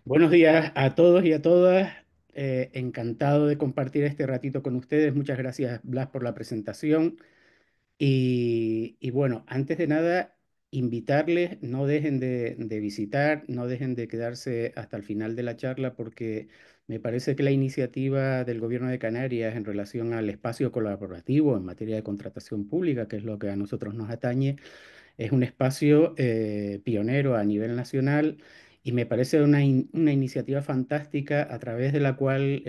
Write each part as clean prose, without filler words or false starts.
Buenos días a todos y a todas. Encantado de compartir este ratito con ustedes. Muchas gracias, Blas, por la presentación. Y bueno, antes de nada, invitarles, no dejen de visitar, no dejen de quedarse hasta el final de la charla, porque me parece que la iniciativa del Gobierno de Canarias en relación al espacio colaborativo en materia de contratación pública, que es lo que a nosotros nos atañe, es un espacio pionero a nivel nacional y me parece una iniciativa fantástica a través de la cual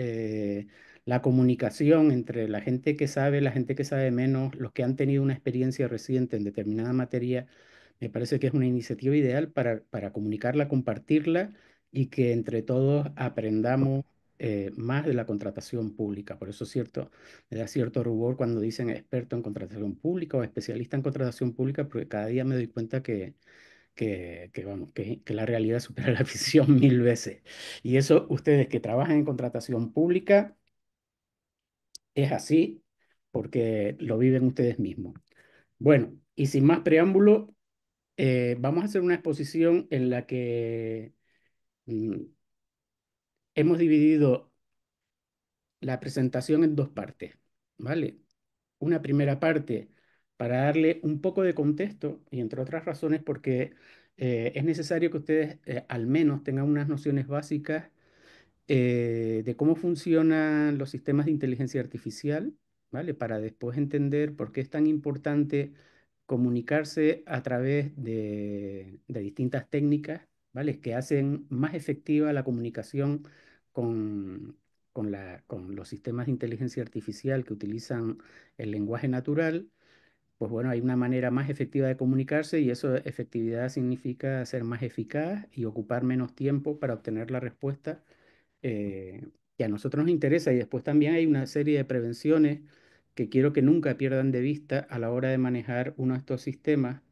la comunicación entre la gente que sabe, la gente que sabe menos, los que han tenido una experiencia reciente en determinada materia, me parece que es una iniciativa ideal para comunicarla, compartirla y que entre todos aprendamos más de la contratación pública. Por eso es cierto, me da cierto rubor cuando dicen experto en contratación pública o especialista en contratación pública, porque cada día me doy cuenta vamos, que la realidad supera la ficción mil veces. Y eso, ustedes que trabajan en contratación pública, es así porque lo viven ustedes mismos. Bueno, y sin más preámbulo, vamos a hacer una exposición en la que mm, hemos dividido la presentación en dos partes, ¿vale? Una primera parte para darle un poco de contexto y entre otras razones porque es necesario que ustedes al menos tengan unas nociones básicas de cómo funcionan los sistemas de inteligencia artificial, ¿vale? Para después entender por qué es tan importante comunicarse a través de distintas técnicas, ¿vale? Que hacen más efectiva la comunicación con, con los sistemas de inteligencia artificial que utilizan el lenguaje natural. Pues bueno, hay una manera más efectiva de comunicarse y eso, efectividad significa ser más eficaz y ocupar menos tiempo para obtener la respuesta que a nosotros nos interesa. Y después también hay una serie de prevenciones que quiero que nunca pierdan de vista a la hora de manejar uno de estos sistemas,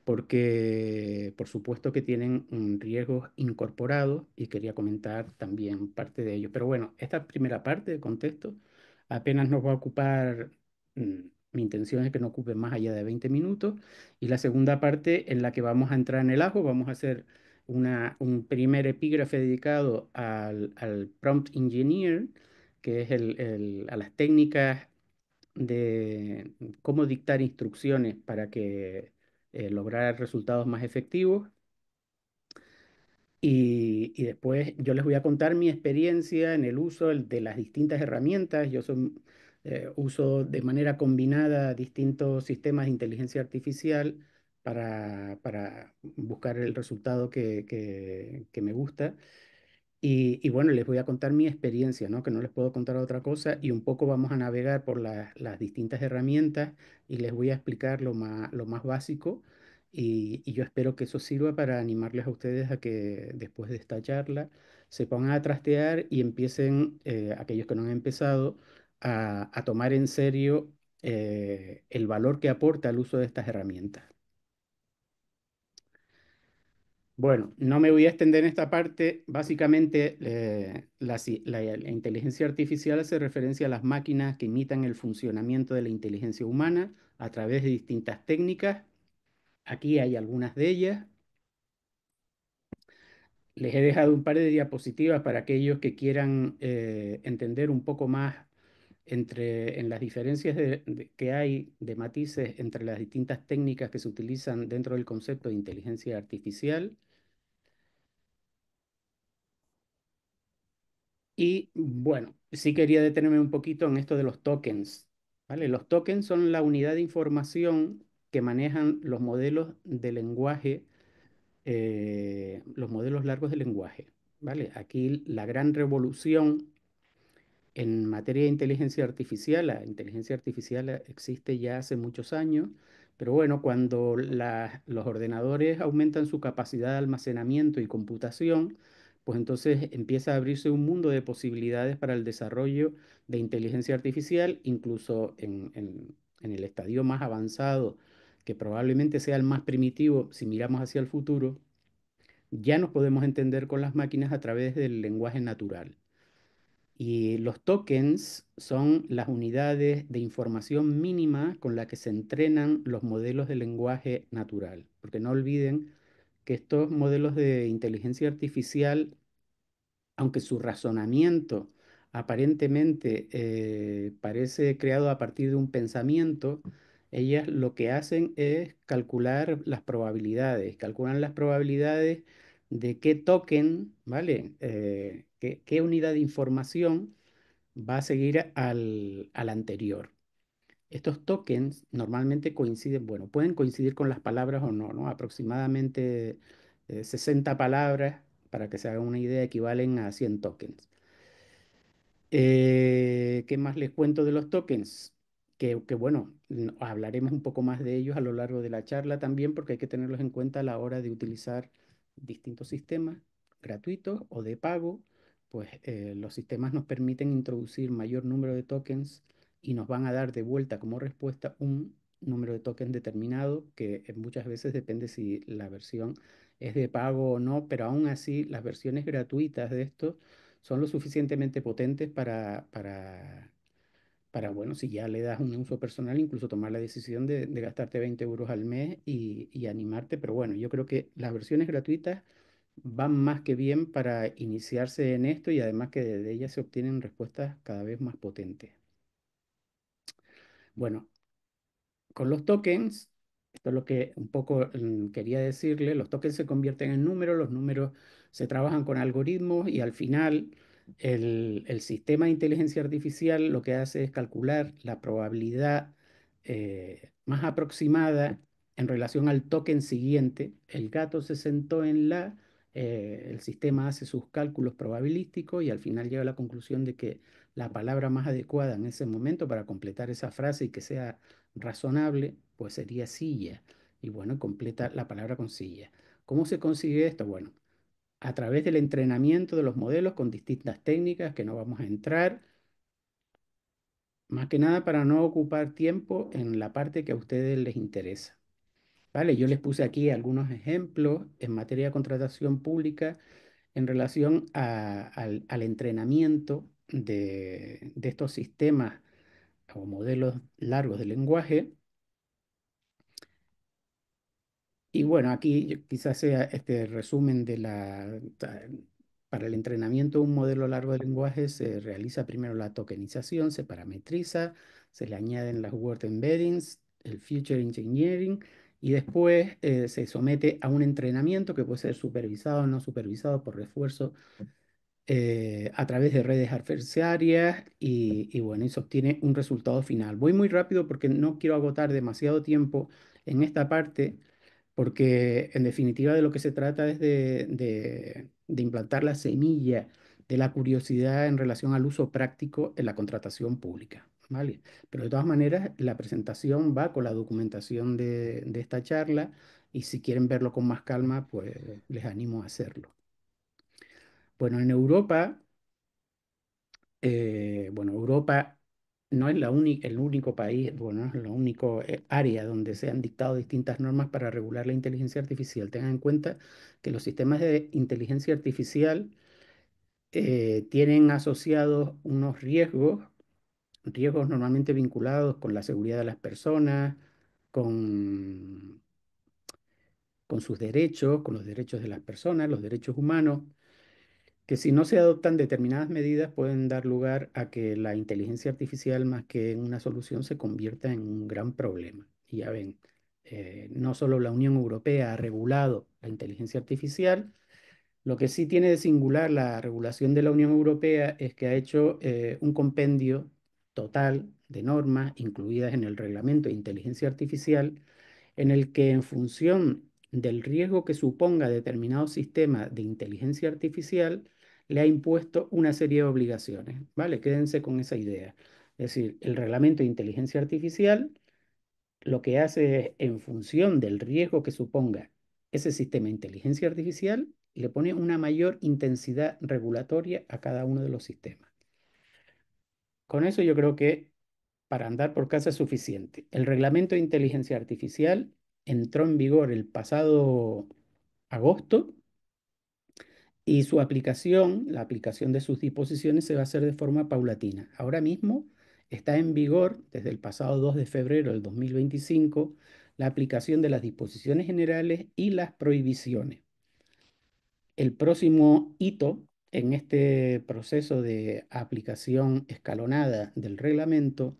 porque por supuesto que tienen riesgos incorporados y quería comentar también parte de ello. Pero bueno, esta primera parte de contexto apenas nos va a ocupar, mm, mi intención es que no ocupe más allá de 20 minutos, y la segunda parte en la que vamos a entrar en el ajo, vamos a hacer un primer epígrafe dedicado al prompt engineer, que es a las técnicas de cómo dictar instrucciones para que lograr resultados más efectivos. Y después yo les voy a contar mi experiencia en el uso de las distintas herramientas. Uso de manera combinada distintos sistemas de inteligencia artificial para buscar el resultado que me gusta. Y bueno, les voy a contar mi experiencia, ¿no? Que no les puedo contar otra cosa y un poco vamos a navegar por las distintas herramientas y les voy a explicar lo más básico y yo espero que eso sirva para animarles a ustedes a que después de esta charla se pongan a trastear y empiecen, aquellos que no han empezado, a tomar en serio el valor que aporta el uso de estas herramientas. Bueno, no me voy a extender en esta parte. Básicamente, la inteligencia artificial hace referencia a las máquinas que imitan el funcionamiento de la inteligencia humana a través de distintas técnicas. Aquí hay algunas de ellas. Les he dejado un par de diapositivas para aquellos que quieran entender un poco más en las diferencias que hay de matices entre las distintas técnicas que se utilizan dentro del concepto de inteligencia artificial. Y bueno, sí quería detenerme un poquito en esto de los tokens, ¿vale? Los tokens son la unidad de información que manejan los modelos de lenguaje, los modelos largos de lenguaje, ¿vale? Aquí la gran revolución en materia de inteligencia artificial, la inteligencia artificial existe ya hace muchos años, pero bueno, cuando los ordenadores aumentan su capacidad de almacenamiento y computación, pues entonces empieza a abrirse un mundo de posibilidades para el desarrollo de inteligencia artificial, incluso en el estadio más avanzado, que probablemente sea el más primitivo si miramos hacia el futuro, ya nos podemos entender con las máquinas a través del lenguaje natural. Y los tokens son las unidades de información mínima con la que se entrenan los modelos de lenguaje natural. Porque no olviden que estos modelos de inteligencia artificial aunque su razonamiento aparentemente parece creado a partir de un pensamiento, ellas lo que hacen es calculan las probabilidades de qué token, ¿vale? Qué unidad de información va a seguir al anterior. Estos tokens normalmente coinciden, bueno, pueden coincidir con las palabras o no, ¿no? Aproximadamente 60 palabras, para que se hagan una idea, equivalen a 100 tokens. ¿Qué más les cuento de los tokens? Bueno, hablaremos un poco más de ellos a lo largo de la charla también, porque hay que tenerlos en cuenta a la hora de utilizar distintos sistemas gratuitos o de pago. Pues los sistemas nos permiten introducir mayor número de tokens y nos van a dar de vuelta como respuesta un número de tokens determinado, que muchas veces depende si la versión es de pago o no, pero aún así las versiones gratuitas de esto son lo suficientemente potentes para, bueno, si ya le das un uso personal, incluso tomar la decisión de gastarte 20 euros al mes y animarte. Pero bueno, yo creo que las versiones gratuitas van más que bien para iniciarse en esto y además que de ellas se obtienen respuestas cada vez más potentes. Bueno, con los tokens, esto es lo que un poco quería decirle, los tokens se convierten en números, los números se trabajan con algoritmos y al final el sistema de inteligencia artificial lo que hace es calcular la probabilidad más aproximada en relación al token siguiente. El gato se sentó en el sistema hace sus cálculos probabilísticos y al final llega a la conclusión de que la palabra más adecuada en ese momento para completar esa frase y que sea razonable, pues sería silla. Y bueno, completa la palabra con silla. ¿Cómo se consigue esto? Bueno, a través del entrenamiento de los modelos con distintas técnicas que no vamos a entrar, más que nada para no ocupar tiempo en la parte que a ustedes les interesa. Vale, yo les puse aquí algunos ejemplos en materia de contratación pública en relación al entrenamiento de estos sistemas o modelos largos de lenguaje. Y bueno, aquí quizás sea este resumen para el entrenamiento de un modelo largo de lenguaje se realiza primero la tokenización, se parametriza, se le añaden las word embeddings, el future engineering y después se somete a un entrenamiento que puede ser supervisado o no supervisado por refuerzo a través de redes adversarias y bueno, y se obtiene un resultado final. Voy muy rápido porque no quiero agotar demasiado tiempo en esta parte porque en definitiva de lo que se trata es de implantar la semilla de la curiosidad en relación al uso práctico en la contratación pública, ¿vale? Pero de todas maneras, la presentación va con la documentación de esta charla y si quieren verlo con más calma, pues les animo a hacerlo. Bueno, en Europa, bueno, Europa no es el único país, bueno, no es la única área donde se han dictado distintas normas para regular la inteligencia artificial. Tengan en cuenta que los sistemas de inteligencia artificial tienen asociados unos riesgos normalmente vinculados con la seguridad de las personas, con, con sus derechos, con los derechos de las personas, los derechos humanos que si no se adoptan determinadas medidas pueden dar lugar a que la inteligencia artificial, más que en una solución, se convierta en un gran problema. Y ya ven, no solo la Unión Europea ha regulado la inteligencia artificial, lo que sí tiene de singular la regulación de la Unión Europea es que ha hecho un compendio total de normas incluidas en el reglamento de inteligencia artificial en el que en función del riesgo que suponga determinado sistema de inteligencia artificial, le ha impuesto una serie de obligaciones, ¿vale? Quédense con esa idea. Es decir, el reglamento de inteligencia artificial lo que hace es, en función del riesgo que suponga ese sistema de inteligencia artificial, le pone una mayor intensidad regulatoria a cada uno de los sistemas. Con eso yo creo que para andar por casa es suficiente. El reglamento de inteligencia artificial entró en vigor el pasado agosto y su aplicación, la aplicación de sus disposiciones se va a hacer de forma paulatina. Ahora mismo está en vigor desde el pasado 2 de febrero del 2025 la aplicación de las disposiciones generales y las prohibiciones. El próximo hito en este proceso de aplicación escalonada del reglamento,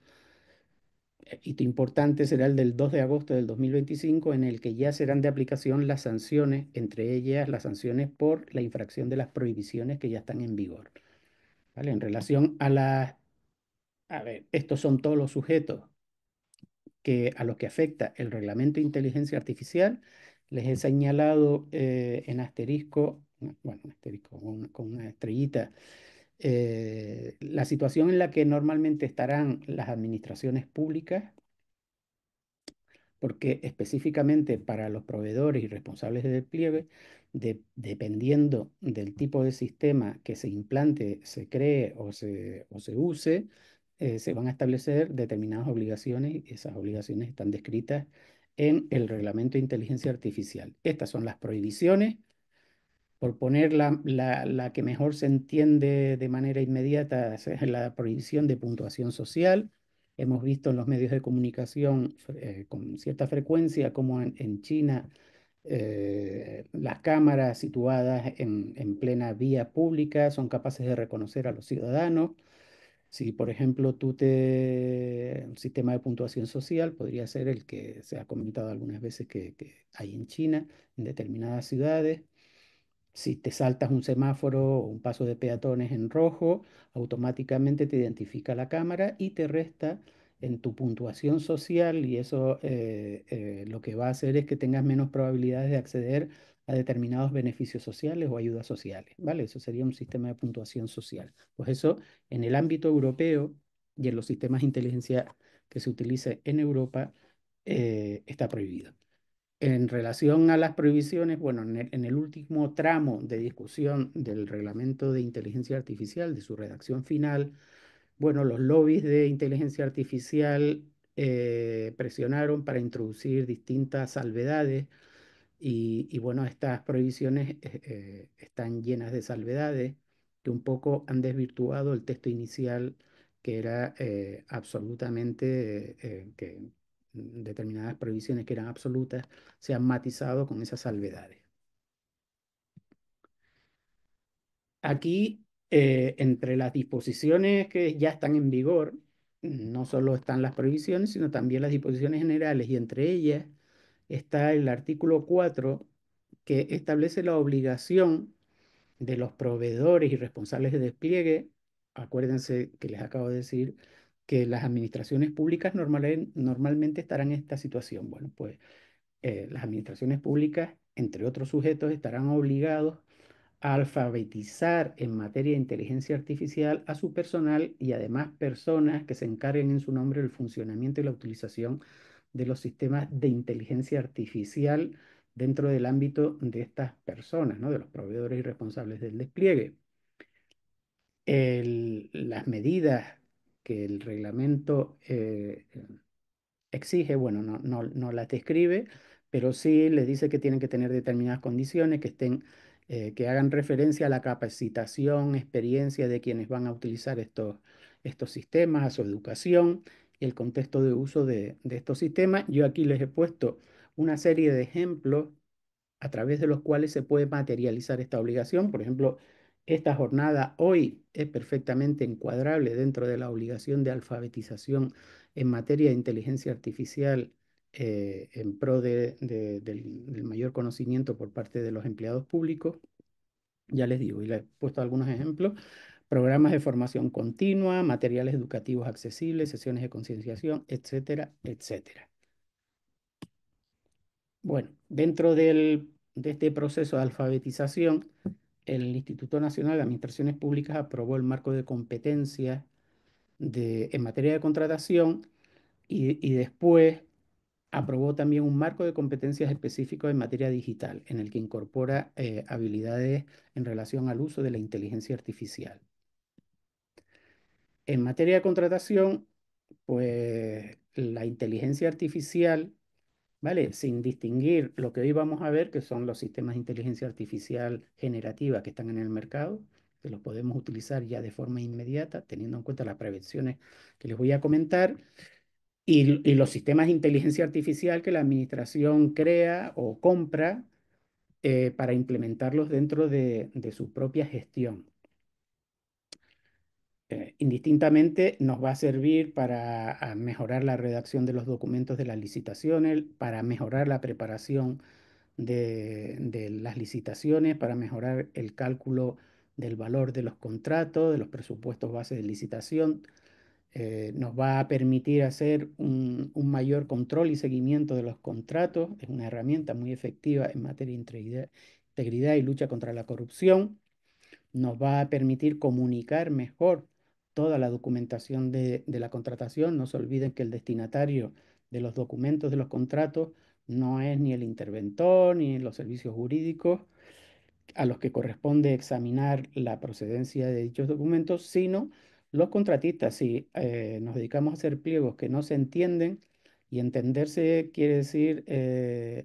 hito importante será el del 2 de agosto del 2025, en el que ya serán de aplicación las sanciones, entre ellas las sanciones por la infracción de las prohibiciones que ya están en vigor. ¿Vale? En relación a las, a ver, estos son todos los sujetos a los que afecta el reglamento de inteligencia artificial. Les he señalado en asterisco, bueno, en asterisco, con una estrellita, la situación en la que normalmente estarán las administraciones públicas, porque específicamente para los proveedores y responsables de despliegue, dependiendo del tipo de sistema que se implante, se cree o se use, se van a establecer determinadas obligaciones y esas obligaciones están descritas en el Reglamento de Inteligencia Artificial. Estas son las prohibiciones. Por poner la que mejor se entiende de manera inmediata, es la prohibición de puntuación social. Hemos visto en los medios de comunicación con cierta frecuencia como en China las cámaras situadas en plena vía pública son capaces de reconocer a los ciudadanos. Si, por ejemplo, el sistema de puntuación social podría ser el que se ha comentado algunas veces que hay en China, en determinadas ciudades. Si te saltas un semáforo o un paso de peatones en rojo, automáticamente te identifica la cámara y te resta en tu puntuación social, y eso lo que va a hacer es que tengas menos probabilidades de acceder a determinados beneficios sociales o ayudas sociales, ¿vale? Eso sería un sistema de puntuación social. Pues eso en el ámbito europeo y en los sistemas de inteligencia que se utilice en Europa está prohibido. En relación a las prohibiciones, bueno, en el último tramo de discusión del reglamento de inteligencia artificial, de su redacción final, bueno, los lobbies de inteligencia artificial presionaron para introducir distintas salvedades y bueno, estas prohibiciones están llenas de salvedades que un poco han desvirtuado el texto inicial que era absolutamente, que determinadas prohibiciones que eran absolutas se han matizado con esas salvedades. Aquí, entre las disposiciones que ya están en vigor, no solo están las prohibiciones, sino también las disposiciones generales, y entre ellas está el artículo 4 que establece la obligación de los proveedores y responsables de despliegue. Acuérdense que les acabo de decir que las administraciones públicas normalmente estarán en esta situación. Bueno, pues las administraciones públicas, entre otros sujetos, estarán obligados a alfabetizar en materia de inteligencia artificial a su personal y además personas que se encarguen en su nombre del funcionamiento y la utilización de los sistemas de inteligencia artificial dentro del ámbito de estas personas, ¿no? De los proveedores y responsables del despliegue. Las medidas que el reglamento exige, bueno, no las describe, pero sí les dice que tienen que tener determinadas condiciones, que hagan referencia a la capacitación, experiencia de quienes van a utilizar estos sistemas, a su educación y el contexto de uso de estos sistemas. Yo aquí les he puesto una serie de ejemplos a través de los cuales se puede materializar esta obligación. Por ejemplo, esta jornada hoy es perfectamente encuadrable dentro de la obligación de alfabetización en materia de inteligencia artificial en pro del mayor conocimiento por parte de los empleados públicos. Ya les digo, y les he puesto algunos ejemplos. Programas de formación continua, materiales educativos accesibles, sesiones de concienciación, etcétera, etcétera. Bueno, dentro de este proceso de alfabetización, el Instituto Nacional de Administraciones Públicas aprobó el marco de competencias en materia de contratación y después aprobó también un marco de competencias específicos en materia digital, en el que incorpora habilidades en relación al uso de la inteligencia artificial. En materia de contratación, pues la inteligencia artificial, ¿vale? Sin distinguir lo que hoy vamos a ver, que son los sistemas de inteligencia artificial generativa que están en el mercado, que los podemos utilizar ya de forma inmediata, teniendo en cuenta las prevenciones que les voy a comentar, y los sistemas de inteligencia artificial que la administración crea o compra para implementarlos dentro de su propia gestión. indistintamente nos va a servir para mejorar la redacción de los documentos de las licitaciones, para mejorar la preparación de las licitaciones, para mejorar el cálculo del valor de los contratos, de los presupuestos base de licitación. Nos va a permitir hacer un mayor control y seguimiento de los contratos. Es una herramienta muy efectiva en materia de integridad y lucha contra la corrupción. Nos va a permitir comunicar mejor toda la documentación de la contratación. No se olviden que el destinatario de los documentos de los contratos no es ni el interventor ni los servicios jurídicos a los que corresponde examinar la procedencia de dichos documentos, sino los contratistas. Si nos dedicamos a hacer pliegos que no se entienden, y entenderse quiere decir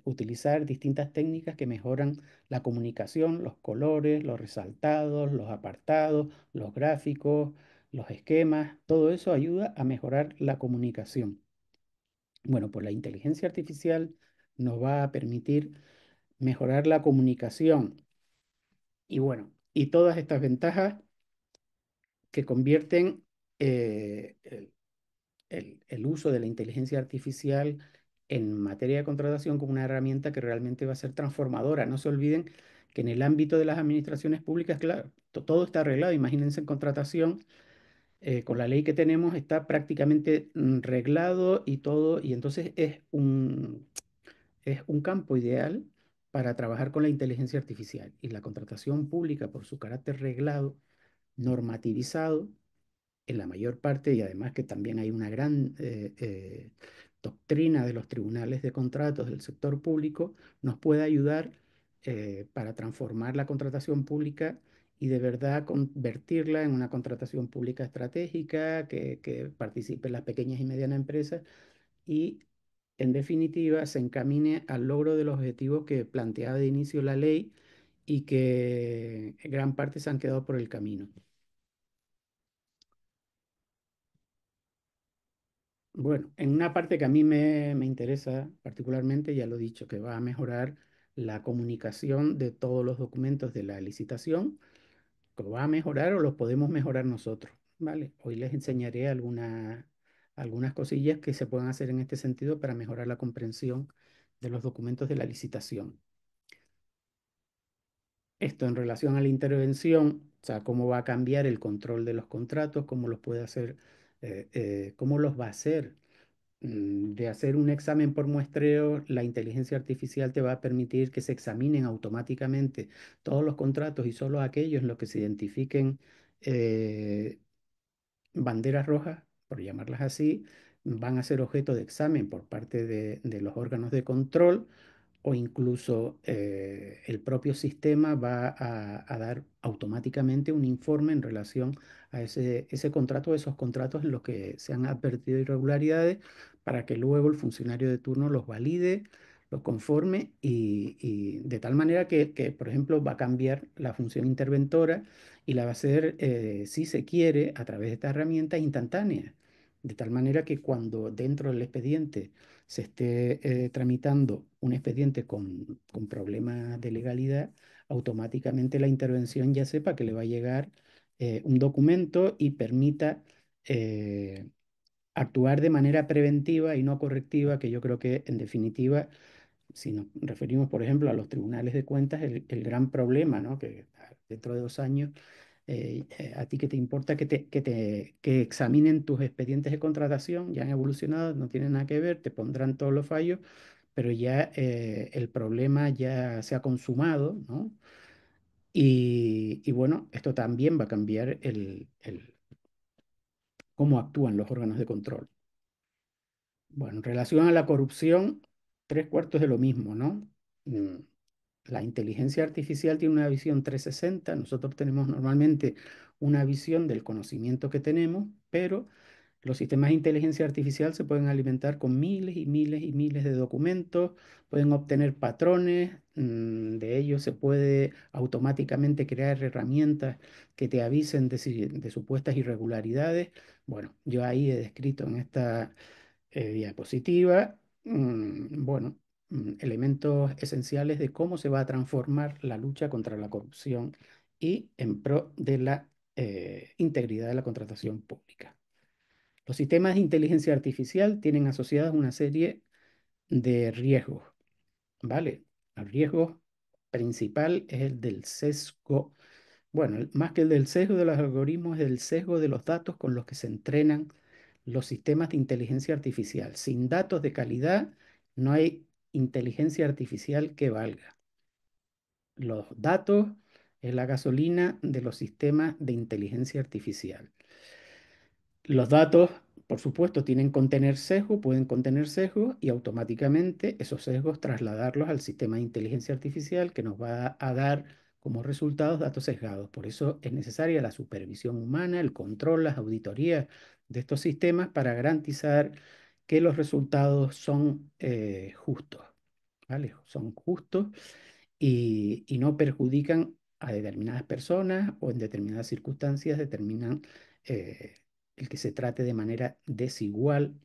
utilizar distintas técnicas que mejoran la comunicación, los colores, los resaltados, los apartados, los gráficos, los esquemas, todo eso ayuda a mejorar la comunicación. Bueno, pues la inteligencia artificial nos va a permitir mejorar la comunicación y bueno, y todas estas ventajas que convierten el uso de la inteligencia artificial en materia de contratación como una herramienta que realmente va a ser transformadora. No se olviden que en el ámbito de las administraciones públicas, claro, todo está arreglado. Imagínense en contratación, con la ley que tenemos está prácticamente reglado y todo, y entonces es un campo ideal para trabajar con la inteligencia artificial. Y la contratación pública, por su carácter reglado, normativizado en la mayor parte, y además que también hay una gran doctrina de los tribunales de contratos del sector público, nos puede ayudar para transformar la contratación pública y de verdad convertirla en una contratación pública estratégica que participe en las pequeñas y medianas empresas y, en definitiva, se encamine al logro de los objetivos que planteaba de inicio la ley y que en gran parte se han quedado por el camino. Bueno, en una parte que a mí me interesa particularmente, ya lo he dicho, que va a mejorar la comunicación de todos los documentos de la licitación, que lo va a mejorar o los podemos mejorar nosotros, ¿vale? Hoy les enseñaré algunas cosillas que se pueden hacer en este sentido para mejorar la comprensión de los documentos de la licitación. Esto en relación a la intervención, o sea, cómo va a cambiar el control de los contratos, cómo los puede hacer, cómo los va a hacer de hacer un examen por muestreo. La inteligencia artificial te va a permitir que se examinen automáticamente todos los contratos y solo aquellos en los que se identifiquen eh, banderas rojas, por llamarlas así, van a ser objeto de examen por parte de los órganos de control, o incluso el propio sistema va a dar automáticamente un informe en relación a ese contrato, esos contratos en los que se han advertido irregularidades, para que luego el funcionario de turno los valide, los conforme y de tal manera que, por ejemplo, va a cambiar la función interventora y la va a hacer, si se quiere, a través de esta herramienta instantánea. De tal manera que cuando dentro del expediente se esté tramitando un expediente con problemas de legalidad, automáticamente la intervención ya sepa que le va a llegar un documento y permita actuar de manera preventiva y no correctiva, que yo creo que en definitiva, si nos referimos, por ejemplo, a los tribunales de cuentas, el gran problema, ¿no? Que dentro de 2 años, a ti que te importa que examinen tus expedientes de contratación, ya han evolucionado, no tienen nada que ver, te pondrán todos los fallos, pero ya el problema ya se ha consumado, ¿no? Y bueno, esto también va a cambiar cómo actúan los órganos de control. Bueno, en relación a la corrupción, tres cuartos de lo mismo, ¿no? Mm, La inteligencia artificial tiene una visión 360. Nosotros tenemos normalmente una visión del conocimiento que tenemos, pero los sistemas de inteligencia artificial se pueden alimentar con miles y miles y miles de documentos, pueden obtener patrones, de ellos se puede automáticamente crear herramientas que te avisen de supuestas irregularidades. Bueno, yo ahí he descrito en esta diapositiva, bueno, elementos esenciales de cómo se va a transformar la lucha contra la corrupción y en pro de la integridad de la contratación pública. Los sistemas de inteligencia artificial tienen asociadas una serie de riesgos, ¿vale? El riesgo principal es el del sesgo. Bueno, más que el del sesgo de los algoritmos, es el sesgo de los datos con los que se entrenan los sistemas de inteligencia artificial. Sin datos de calidad no hay inteligencia artificial que valga. Los datos es la gasolina de los sistemas de inteligencia artificial. Los datos, por supuesto, tienen contener sesgo, pueden contener sesgos y automáticamente esos sesgos trasladarlos al sistema de inteligencia artificial que nos va a dar como resultados datos sesgados. Por eso es necesaria la supervisión humana, el control, las auditorías de estos sistemas para garantizar que los resultados son justos, ¿vale? Son justos y no perjudican a determinadas personas o en determinadas circunstancias determinan eh, el que se trate de manera desigual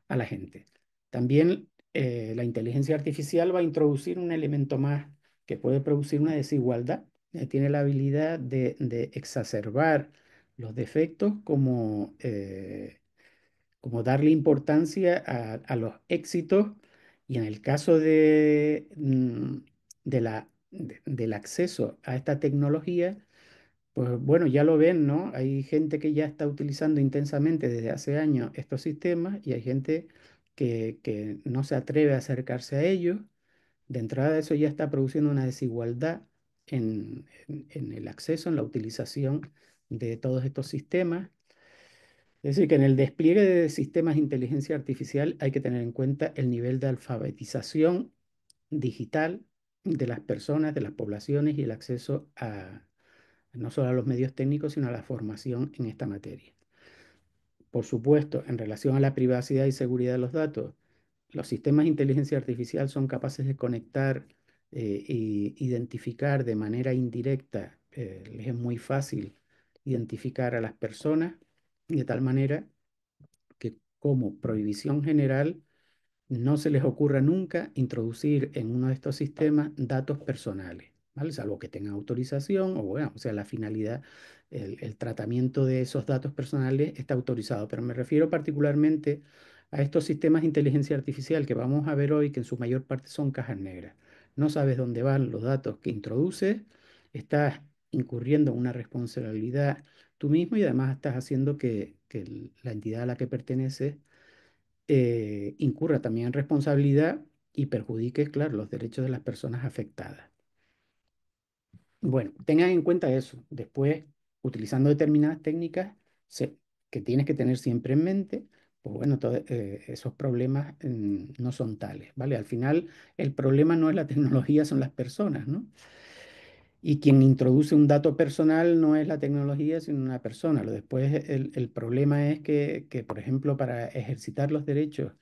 a la gente. También la inteligencia artificial va a introducir un elemento más que puede producir una desigualdad. Tiene la habilidad de exacerbar los defectos como darle importancia a los éxitos y en el caso del acceso a esta tecnología, pues bueno, ya lo ven, ¿no? Hay gente que ya está utilizando intensamente desde hace años estos sistemas y hay gente que no se atreve a acercarse a ellos. De entrada, eso ya está produciendo una desigualdad en el acceso, en la utilización de todos estos sistemas. Es decir, que en el despliegue de sistemas de inteligencia artificial hay que tener en cuenta el nivel de alfabetización digital de las personas, de las poblaciones y el acceso a no solo a los medios técnicos, sino a la formación en esta materia. Por supuesto, en relación a la privacidad y seguridad de los datos, los sistemas de inteligencia artificial son capaces de conectar e identificar de manera indirecta, les es muy fácil identificar a las personas de tal manera que como prohibición general no se les ocurra nunca introducir en uno de estos sistemas datos personales, ¿vale? Salvo que tengan autorización o, bueno, o sea, la finalidad, el tratamiento de esos datos personales está autorizado. Pero me refiero particularmente a estos sistemas de inteligencia artificial que vamos a ver hoy, que en su mayor parte son cajas negras. No sabes dónde van los datos que introduces, estás incurriendo en una responsabilidad tú mismo y además estás haciendo que la entidad a la que perteneces incurra también en responsabilidad y perjudique, claro, los derechos de las personas afectadas. Bueno, tengan en cuenta eso. Después, utilizando determinadas técnicas se- que tienes que tener siempre en mente, pues bueno, esos problemas no son tales, ¿vale? Al final, el problema no es la tecnología, son las personas, ¿no? Y quien introduce un dato personal no es la tecnología, sino una persona. Después, el problema es que, por ejemplo, para ejercitar los derechos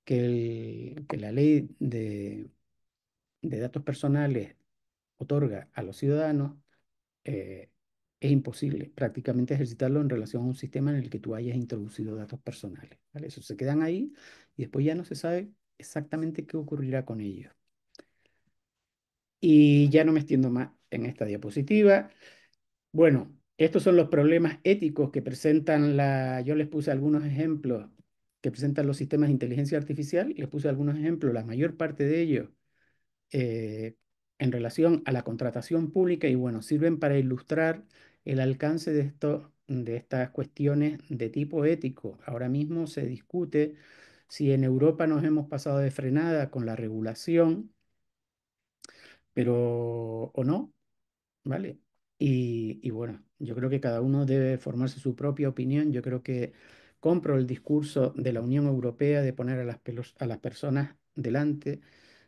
que la ley de datos personales otorga a los ciudadanos, eh, es imposible prácticamente ejercitarlo en relación a un sistema en el que tú hayas introducido datos personales, ¿vale? Eso se quedan ahí y después ya no se sabe exactamente qué ocurrirá con ellos. Y ya no me extiendo más en esta diapositiva. Bueno, estos son los problemas éticos que presentan yo les puse algunos ejemplos que presentan los sistemas de inteligencia artificial, les puse algunos ejemplos, la mayor parte de ellos eh, en relación a la contratación pública y bueno, sirven para ilustrar el alcance de estas cuestiones de tipo ético. Ahora mismo se discute si en Europa nos hemos pasado de frenada con la regulación, pero o no, ¿vale? Y bueno, yo creo que cada uno debe formarse su propia opinión. Yo creo que compro el discurso de la Unión Europea de poner a las personas delante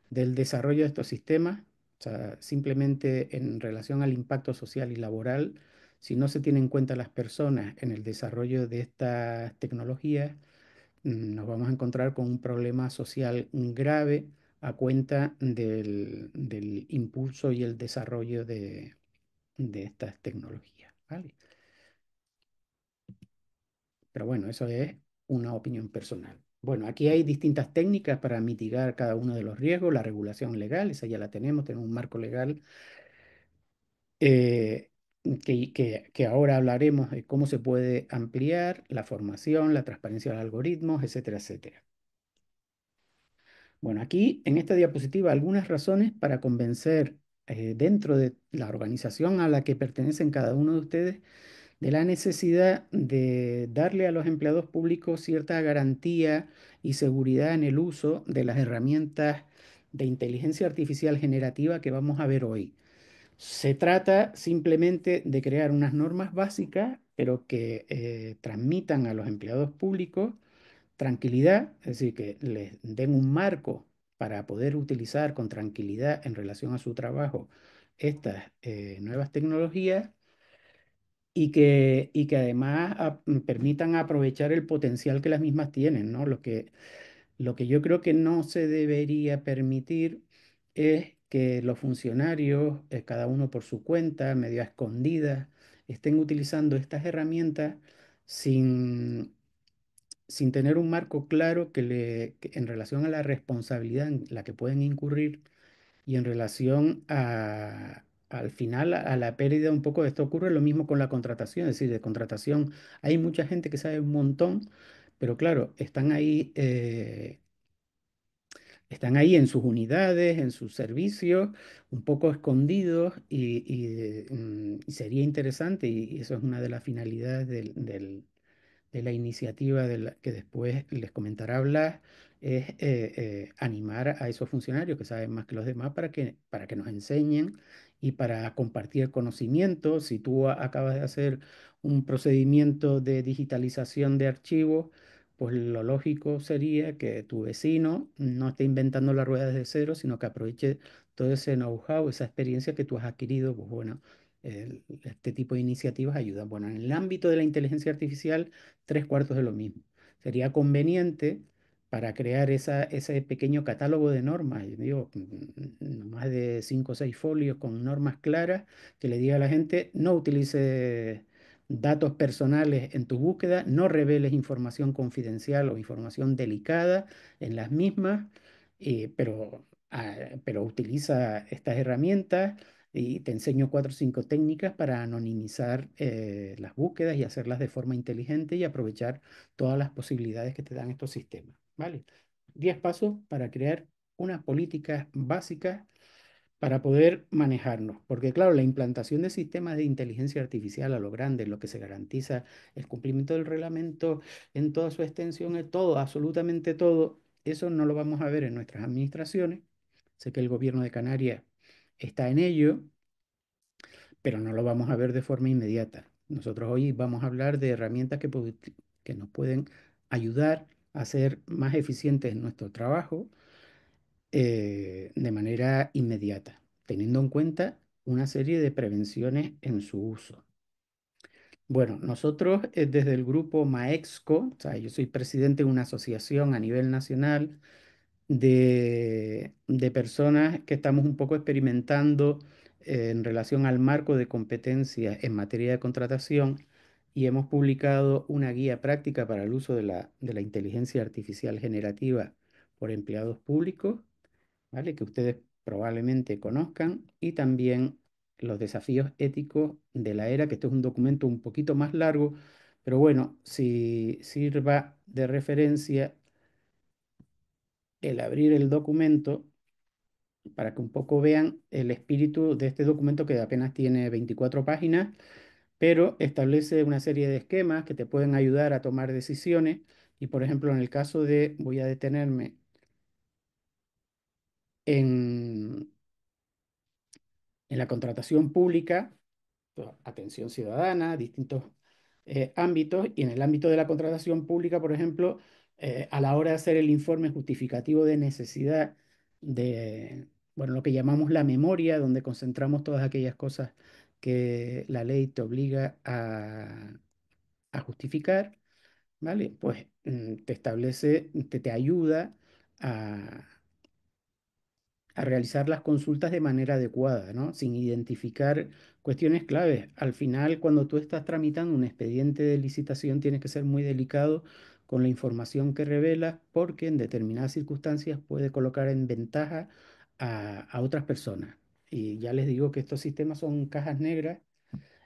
del desarrollo de estos sistemas, o sea, simplemente en relación al impacto social y laboral, si no se tienen en cuenta las personas en el desarrollo de estas tecnologías, nos vamos a encontrar con un problema social grave a cuenta del impulso y el desarrollo de estas tecnologías, ¿vale? Pero bueno, eso es una opinión personal. Bueno, aquí hay distintas técnicas para mitigar cada uno de los riesgos. La regulación legal, esa ya la tenemos un marco legal que ahora hablaremos de cómo se puede ampliar la formación, la transparencia de los algoritmos, etcétera, etcétera. Bueno, aquí en esta diapositiva algunas razones para convencer dentro de la organización a la que pertenecen cada uno de ustedes de la necesidad de darle a los empleados públicos cierta garantía y seguridad en el uso de las herramientas de inteligencia artificial generativa que vamos a ver hoy. Se trata simplemente de crear unas normas básicas, pero que transmitan a los empleados públicos tranquilidad, es decir, que les den un marco para poder utilizar con tranquilidad en relación a su trabajo estas nuevas tecnologías y que además permitan aprovechar el potencial que las mismas tienen, ¿no? Lo que yo creo que no se debería permitir es que los funcionarios, cada uno por su cuenta, medio a escondidas, estén utilizando estas herramientas sin, sin tener un marco claro que en relación a la responsabilidad en la que pueden incurrir y en relación al final, a la pérdida un poco, esto ocurre lo mismo con la contratación, es decir, de contratación hay mucha gente que sabe un montón, pero claro, están ahí en sus unidades, en sus servicios, un poco escondidos y sería interesante, y eso es una de las finalidades de la iniciativa que después les comentará Blas, es animar a esos funcionarios que saben más que los demás para que nos enseñen y para compartir conocimiento. Si tú acabas de hacer un procedimiento de digitalización de archivos, pues lo lógico sería que tu vecino no esté inventando la rueda desde cero, sino que aproveche todo ese know-how, esa experiencia que tú has adquirido. Pues bueno, este tipo de iniciativas ayudan. Bueno, en el ámbito de la inteligencia artificial, tres cuartos de lo mismo. Sería conveniente para crear ese pequeño catálogo de normas, yo digo, más de 5 o 6 folios con normas claras que le diga a la gente, no utilice datos personales en tu búsqueda, no reveles información confidencial o información delicada en las mismas, pero utiliza estas herramientas y te enseño 4 o 5 técnicas para anonimizar las búsquedas y hacerlas de forma inteligente y aprovechar todas las posibilidades que te dan estos sistemas, ¿vale? 10 pasos para crear unas políticas básicas para poder manejarnos. Porque claro, la implantación de sistemas de inteligencia artificial a lo grande, lo que se garantiza el cumplimiento del reglamento en toda su extensión, es todo, absolutamente todo. Eso no lo vamos a ver en nuestras administraciones. Sé que el gobierno de Canarias está en ello, pero no lo vamos a ver de forma inmediata. Nosotros hoy vamos a hablar de herramientas que nos pueden ayudar a ser más eficientes en nuestro trabajo de manera inmediata, teniendo en cuenta una serie de prevenciones en su uso. Bueno, nosotros desde el grupo MAEXCO, o sea, yo soy presidente de una asociación a nivel nacional de personas que estamos un poco experimentando en relación al marco de competencias en materia de contratación y hemos publicado una guía práctica para el uso de la inteligencia artificial generativa por empleados públicos, ¿vale? Que ustedes probablemente conozcan, y también los desafíos éticos de la era, que este es un documento un poquito más largo, pero bueno, si sirva de referencia el abrir el documento para que un poco vean el espíritu de este documento que apenas tiene 24 páginas, pero establece una serie de esquemas que te pueden ayudar a tomar decisiones. Y por ejemplo, en el caso voy a detenerme en, en la contratación pública, pues, atención ciudadana, distintos ámbitos, y en el ámbito de la contratación pública, por ejemplo, a la hora de hacer el informe justificativo de necesidad de, bueno, lo que llamamos la memoria, donde concentramos todas aquellas cosas que la ley te obliga a justificar, ¿vale? Pues te establece, te ayuda a realizar las consultas de manera adecuada, ¿no? Sin identificar cuestiones claves. Al final, cuando tú estás tramitando un expediente de licitación, tienes que ser muy delicado con la información que revelas, porque en determinadas circunstancias puede colocar en ventaja a otras personas. Y ya les digo que estos sistemas son cajas negras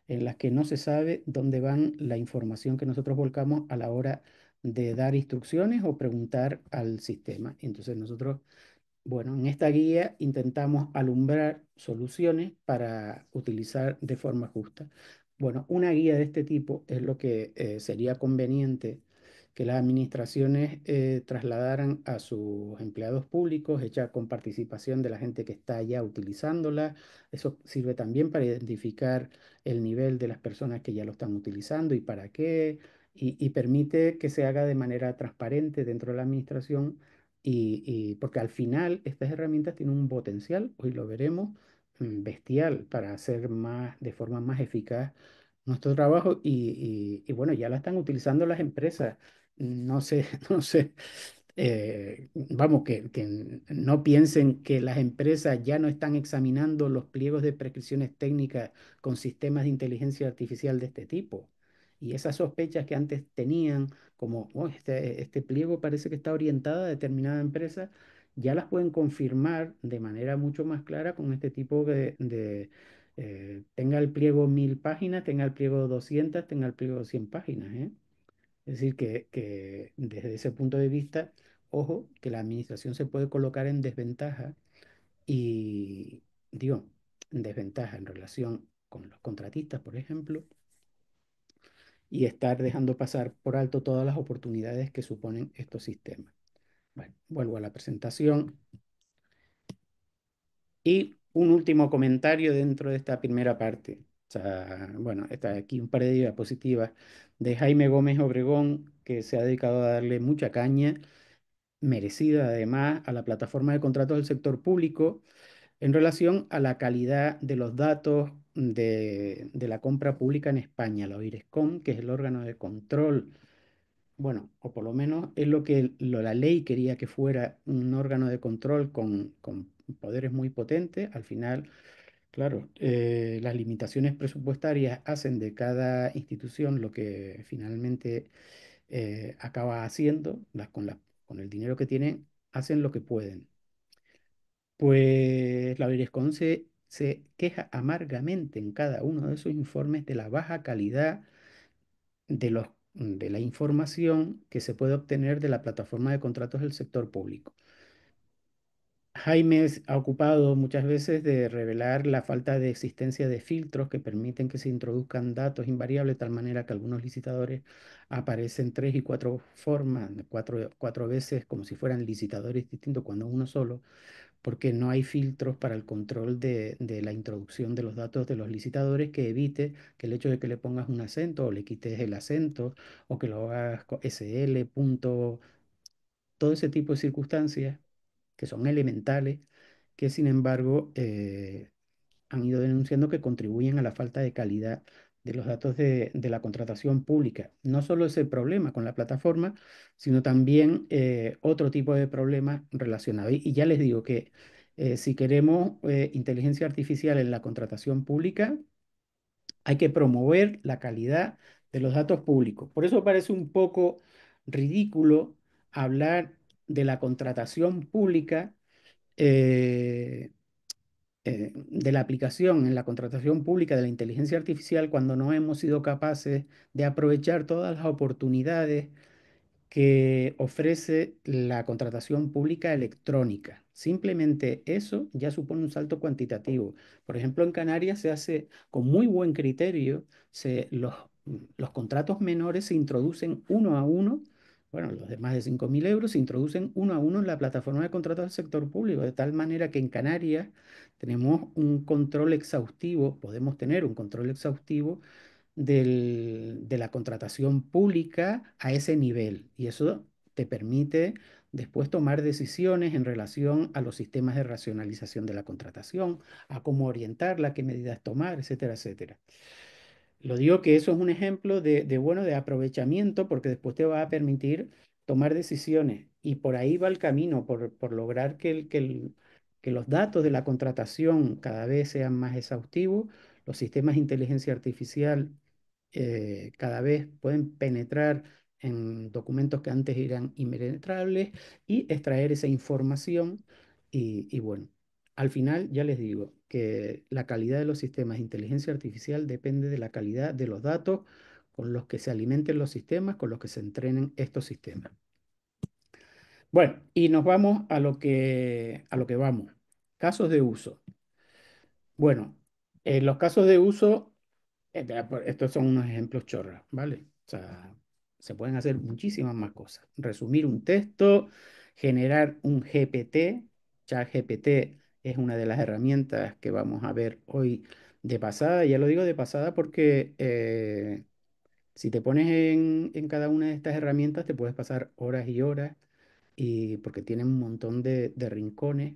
en las que no se sabe dónde van la información que nosotros volcamos a la hora de dar instrucciones o preguntar al sistema. Entonces nosotros, bueno, en esta guía intentamos alumbrar soluciones para utilizar de forma justa. Bueno, una guía de este tipo es lo que sería conveniente que las administraciones trasladaran a sus empleados públicos, hecha con participación de la gente que está ya utilizándola. Eso sirve también para identificar el nivel de las personas que ya lo están utilizando y para qué, y permite que se haga de manera transparente dentro de la administración porque al final estas herramientas tienen un potencial, hoy lo veremos, bestial para hacer más, de forma más eficaz nuestro trabajo y bueno, ya la están utilizando las empresas. No sé, no sé, vamos, que no piensen que las empresas ya no están examinando los pliegos de prescripciones técnicas con sistemas de inteligencia artificial de este tipo. Y esas sospechas que antes tenían, como "Oh, este pliego parece que está orientado a determinada empresa", ya las pueden confirmar de manera mucho más clara con este tipo tenga el pliego 1000 páginas, tenga el pliego 200, tenga el pliego 100 páginas, ¿eh? Es decir, que desde ese punto de vista, ojo, que la administración se puede colocar en desventaja y, digo, en desventaja en relación con los contratistas, por ejemplo, y estar dejando pasar por alto todas las oportunidades que suponen estos sistemas. Bueno, vuelvo a la presentación y un último comentario dentro de esta primera parte. O sea, bueno, está aquí un par de diapositivas de Jaime Gómez Obregón, que se ha dedicado a darle mucha caña, merecida además, a la plataforma de contratos del sector público en relación a la calidad de los datos de la compra pública en España, la OIRESCOM, que es el órgano de control, bueno, o por lo menos es lo que la ley quería que fuera un órgano de control con poderes muy potentes. Al final, claro, las limitaciones presupuestarias hacen de cada institución lo que finalmente acaba haciendo, con el dinero que tienen, hacen lo que pueden. Pues la Oirescon se queja amargamente en cada uno de sus informes de la baja calidad de la información que se puede obtener de la plataforma de contratos del sector público. Jaime ha ocupado muchas veces de revelar la falta de existencia de filtros que permiten que se introduzcan datos invariables de tal manera que algunos licitadores aparecen tres y cuatro formas, cuatro veces como si fueran licitadores distintos cuando uno solo, porque no hay filtros para el control de la introducción de los datos de los licitadores que evite que el hecho de que le pongas un acento o le quites el acento o que lo hagas con SL, punto, todo ese tipo de circunstancias que son elementales, que sin embargo han ido denunciando que contribuyen a la falta de calidad de los datos de la contratación pública. No solo ese problema con la plataforma, sino también otro tipo de problemas relacionados. Y ya les digo que si queremos inteligencia artificial en la contratación pública, hay que promover la calidad de los datos públicos. Por eso parece un poco ridículo hablar de la contratación pública, eh, de la aplicación en la contratación pública de la inteligencia artificial cuando no hemos sido capaces de aprovechar todas las oportunidades que ofrece la contratación pública electrónica. Simplemente eso ya supone un salto cuantitativo. Por ejemplo, en Canarias se hace con muy buen criterio, los contratos menores se introducen uno a uno, bueno, los de más de 5.000 euros se introducen uno a uno en la plataforma de contratos del sector público, de tal manera que en Canarias tenemos un control exhaustivo, podemos tener un control exhaustivo de la contratación pública a ese nivel. Y eso te permite después tomar decisiones en relación a los sistemas de racionalización de la contratación, a cómo orientarla, qué medidas tomar, etcétera, etcétera. Lo digo que eso es un ejemplo bueno, de aprovechamiento porque después te va a permitir tomar decisiones y por ahí va el camino, por lograr que los datos de la contratación cada vez sean más exhaustivos, los sistemas de inteligencia artificial cada vez pueden penetrar en documentos que antes eran impenetrables y extraer esa información y bueno. al final ya les digo que la calidad de los sistemas de inteligencia artificial depende de la calidad de los datos con los que se alimenten los sistemas, con los que se entrenen estos sistemas. Bueno, y nos vamos a lo que vamos. Casos de uso. Bueno, en los casos de uso, estos son unos ejemplos chorras, ¿vale? O sea, se pueden hacer muchísimas más cosas. Resumir un texto, generar un GPT. ChatGPT es una de las herramientas que vamos a ver hoy de pasada. Ya lo digo de pasada porque si te pones en cada una de estas herramientas, te puedes pasar horas y horas y porque tienen un montón de rincones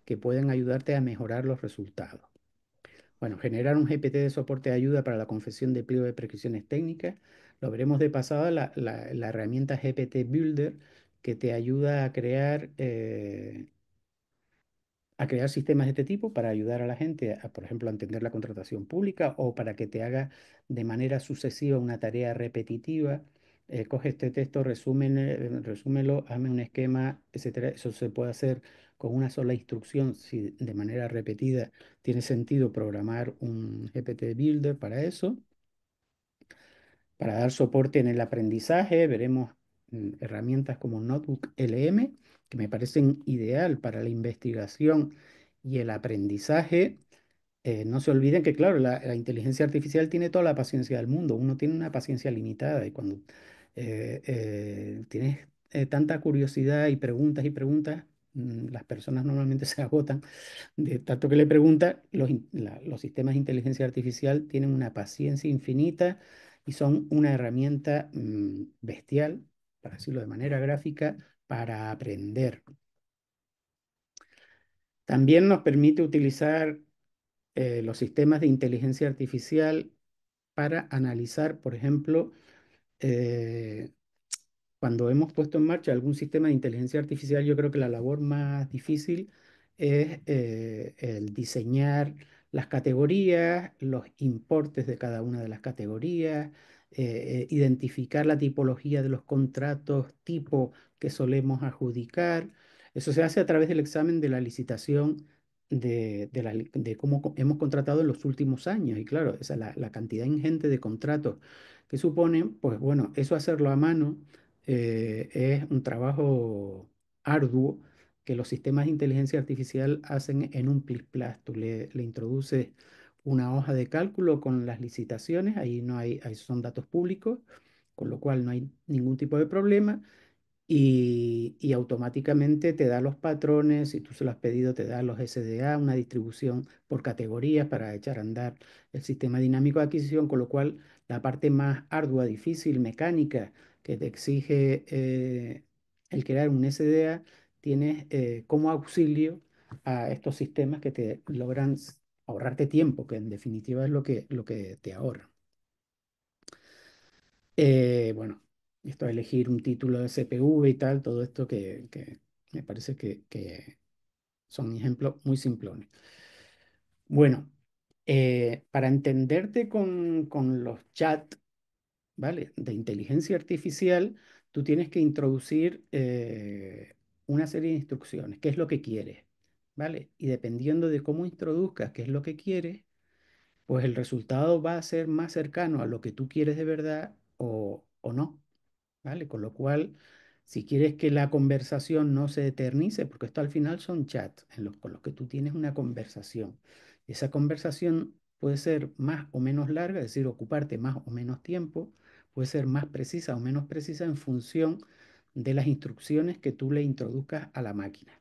que pueden ayudarte a mejorar los resultados. Bueno, generar un GPT de soporte de ayuda para la confección de pliego de prescripciones técnicas. Lo veremos de pasada, la herramienta GPT Builder que te ayuda a crear sistemas de este tipo para ayudar a la gente a, por ejemplo, a entender la contratación pública o para que te haga de manera sucesiva una tarea repetitiva. Coge este texto, resúmelo, hazme un esquema, etcétera. Eso se puede hacer con una sola instrucción si de manera repetida tiene sentido programar un GPT Builder para eso. Para dar soporte en el aprendizaje, veremos herramientas como Notebook LM, que me parecen ideal para la investigación y el aprendizaje. No se olviden que, claro, la inteligencia artificial tiene toda la paciencia del mundo. Uno tiene una paciencia limitada y cuando tienes tanta curiosidad y preguntas, las personas normalmente se agotan de tanto que le pregunta. Los sistemas de inteligencia artificial tienen una paciencia infinita y son una herramienta bestial, para decirlo de manera gráfica, para aprender. También nos permite utilizar los sistemas de inteligencia artificial para analizar, por ejemplo, eh, cuando hemos puesto en marcha algún sistema de inteligencia artificial, yo creo que la labor más difícil es el diseñar las categorías, los importes de cada una de las categorías, identificar la tipología de los contratos tipo que solemos adjudicar. Eso se hace a través del examen de la licitación de cómo hemos contratado en los últimos años. Y claro, esa, la cantidad ingente de contratos que suponen, pues bueno, eso hacerlo a mano es un trabajo arduo que los sistemas de inteligencia artificial hacen en un plis-plas. Tú le introduces una hoja de cálculo con las licitaciones, ahí no hay, ahí son datos públicos, con lo cual no hay ningún tipo de problema y automáticamente te da los patrones, si tú se lo has pedido, te da los SDA, una distribución por categorías para echar a andar el sistema dinámico de adquisición, con lo cual la parte más ardua, difícil, mecánica, que te exige el crear un SDA, tienes como auxilio a estos sistemas que te logran ahorrarte tiempo, que en definitiva es lo que te ahorra. Bueno, esto de elegir un título de CPV y tal, todo esto que me parece que son ejemplos muy simplones. Bueno, para entenderte con los chats, ¿vale? De inteligencia artificial, tú tienes que introducir una serie de instrucciones, qué es lo que quieres, ¿vale? Y dependiendo de cómo introduzcas qué es lo que quieres, pues el resultado va a ser más cercano a lo que tú quieres de verdad o no. ¿Vale? Con lo cual, si quieres que la conversación no se eternice, porque esto al final son chats con los que tú tienes una conversación. Esa conversación puede ser más o menos larga, es decir, ocuparte más o menos tiempo, puede ser más precisa o menos precisa en función de las instrucciones que tú le introduzcas a la máquina.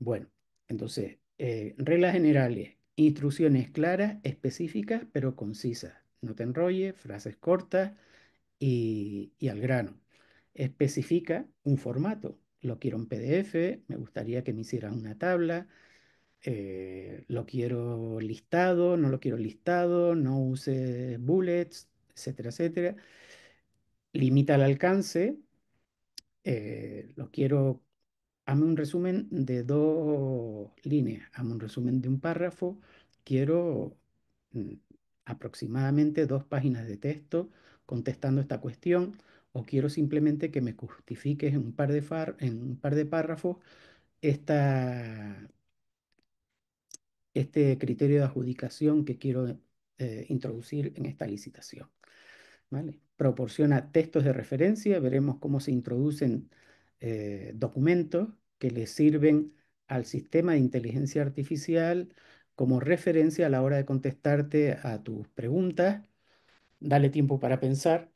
Bueno, entonces, reglas generales, instrucciones claras, específicas, pero concisas. No te enrolles, frases cortas y al grano. Especifica un formato. Lo quiero en PDF, me gustaría que me hicieran una tabla, lo quiero listado, no lo quiero listado, no use bullets, etcétera, etcétera. Limita el alcance, lo quiero, hazme un resumen de 2 líneas, hazme un resumen de un párrafo, quiero mm, aproximadamente 2 páginas de texto contestando esta cuestión, o quiero simplemente que me justifiques en un par de párrafos esta, este criterio de adjudicación que quiero introducir en esta licitación. ¿Vale? Proporciona textos de referencia, veremos cómo se introducen documentos que le sirven al sistema de inteligencia artificial como referencia a la hora de contestarte a tus preguntas. Dale tiempo para pensar,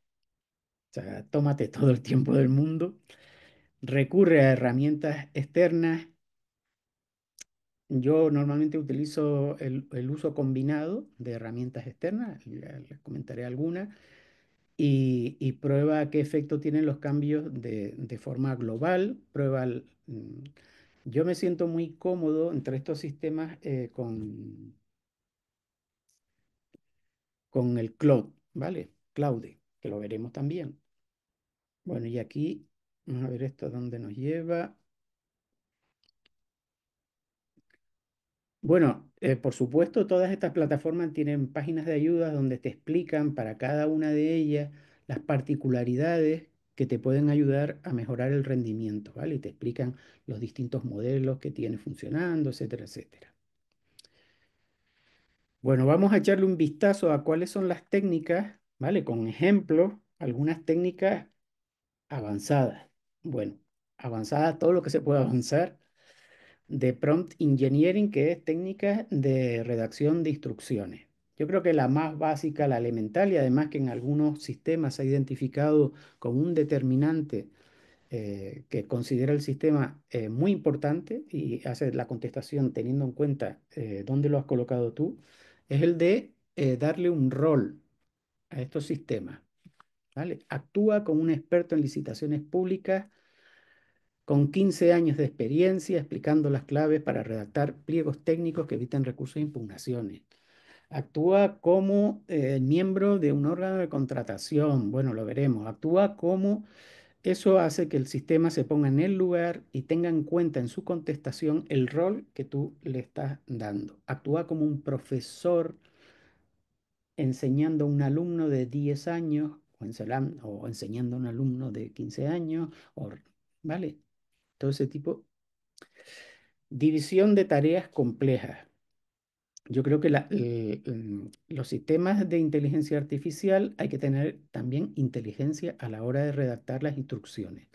o sea, tómate todo el tiempo del mundo. Recurre a herramientas externas. Yo normalmente utilizo el uso combinado de herramientas externas, ya les comentaré algunas, y prueba qué efecto tienen los cambios de forma global. Yo me siento muy cómodo entre estos sistemas con el Cloud, ¿vale? Claude, que lo veremos también. Bueno, y aquí, vamos a ver esto dónde nos lleva. Bueno, por supuesto, todas estas plataformas tienen páginas de ayuda donde te explican para cada una de ellas las particularidades que te pueden ayudar a mejorar el rendimiento, ¿vale? Y te explican los distintos modelos que tienes funcionando, etcétera, etcétera. Bueno, vamos a echarle un vistazo a cuáles son las técnicas, ¿vale? Con ejemplos, algunas técnicas avanzadas. Bueno, avanzadas, todo lo que se puede avanzar de prompt engineering, que es técnicas de redacción de instrucciones. Yo creo que la más básica, la elemental, y además que en algunos sistemas se ha identificado como un determinante que considera el sistema muy importante y hace la contestación teniendo en cuenta dónde lo has colocado tú, es el de darle un rol a estos sistemas. ¿Vale? Actúa como un experto en licitaciones públicas con 15 años de experiencia explicando las claves para redactar pliegos técnicos que eviten recursos e impugnaciones. Actúa como miembro de un órgano de contratación, bueno, lo veremos. Actúa como eso hace que el sistema se ponga en el lugar y tenga en cuenta en su contestación el rol que tú le estás dando. Actúa como un profesor enseñando a un alumno de 10 años o enseñando a un alumno de 15 años, ¿vale? Todo ese tipo. División de tareas complejas. Yo creo que los sistemas de inteligencia artificial hay que tener también inteligencia a la hora de redactar las instrucciones.